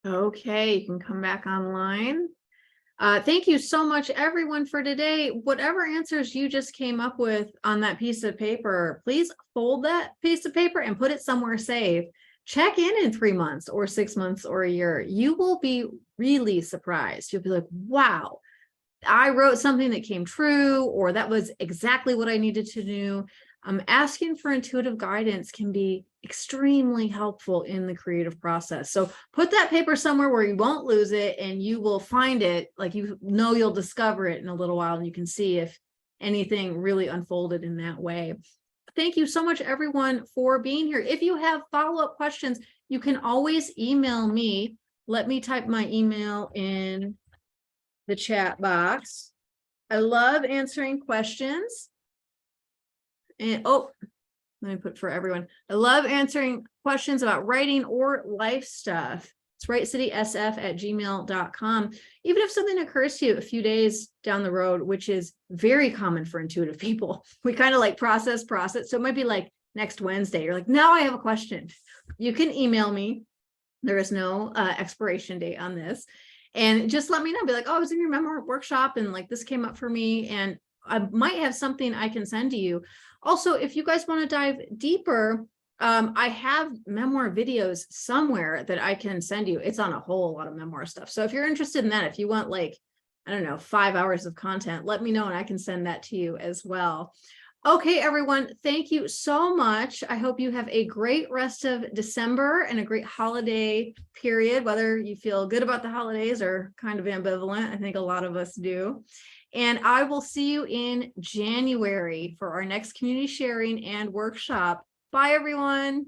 Okay, you can come back online. Thank you so much, everyone, for today. Whatever answers you just came up with on that piece of paper, please fold that piece of paper and put it somewhere safe. Check in 3 months or 6 months or a year. You will be really surprised. You'll be like, wow, I wrote something that came true, or that was exactly what I needed to do. Asking for intuitive guidance can be extremely helpful in the creative process. So put that paper somewhere where you won't lose it, and you will find it, like, you know, you'll discover it in a little while, and you can see if anything really unfolded in that way. Thank you so much, everyone, for being here. If you have follow-up questions, you can always email me. Let me type my email in the chat box. I love answering questions. And oh, let me put for everyone. I love answering questions about writing or life stuff. It's writecitysf@gmail.com. Even if something occurs to you a few days down the road, which is very common for intuitive people, we kind of like process. So it might be like next Wednesday. You're like, now I have a question. You can email me. There is no expiration date on this. And just let me know, be like, oh, I was in your memoir workshop and like this came up for me, and I might have something I can send to you. Also, if you guys want to dive deeper, I have memoir videos somewhere that I can send you. It's on a whole lot of memoir stuff. So if you're interested in that, if you want like, I don't know, 5 hours of content, let me know and I can send that to you as well. Okay, everyone, thank you so much. I hope you have a great rest of December and a great holiday period, whether you feel good about the holidays or kind of ambivalent. I think a lot of us do. And I will see you in January for our next community sharing and workshop. Bye, everyone.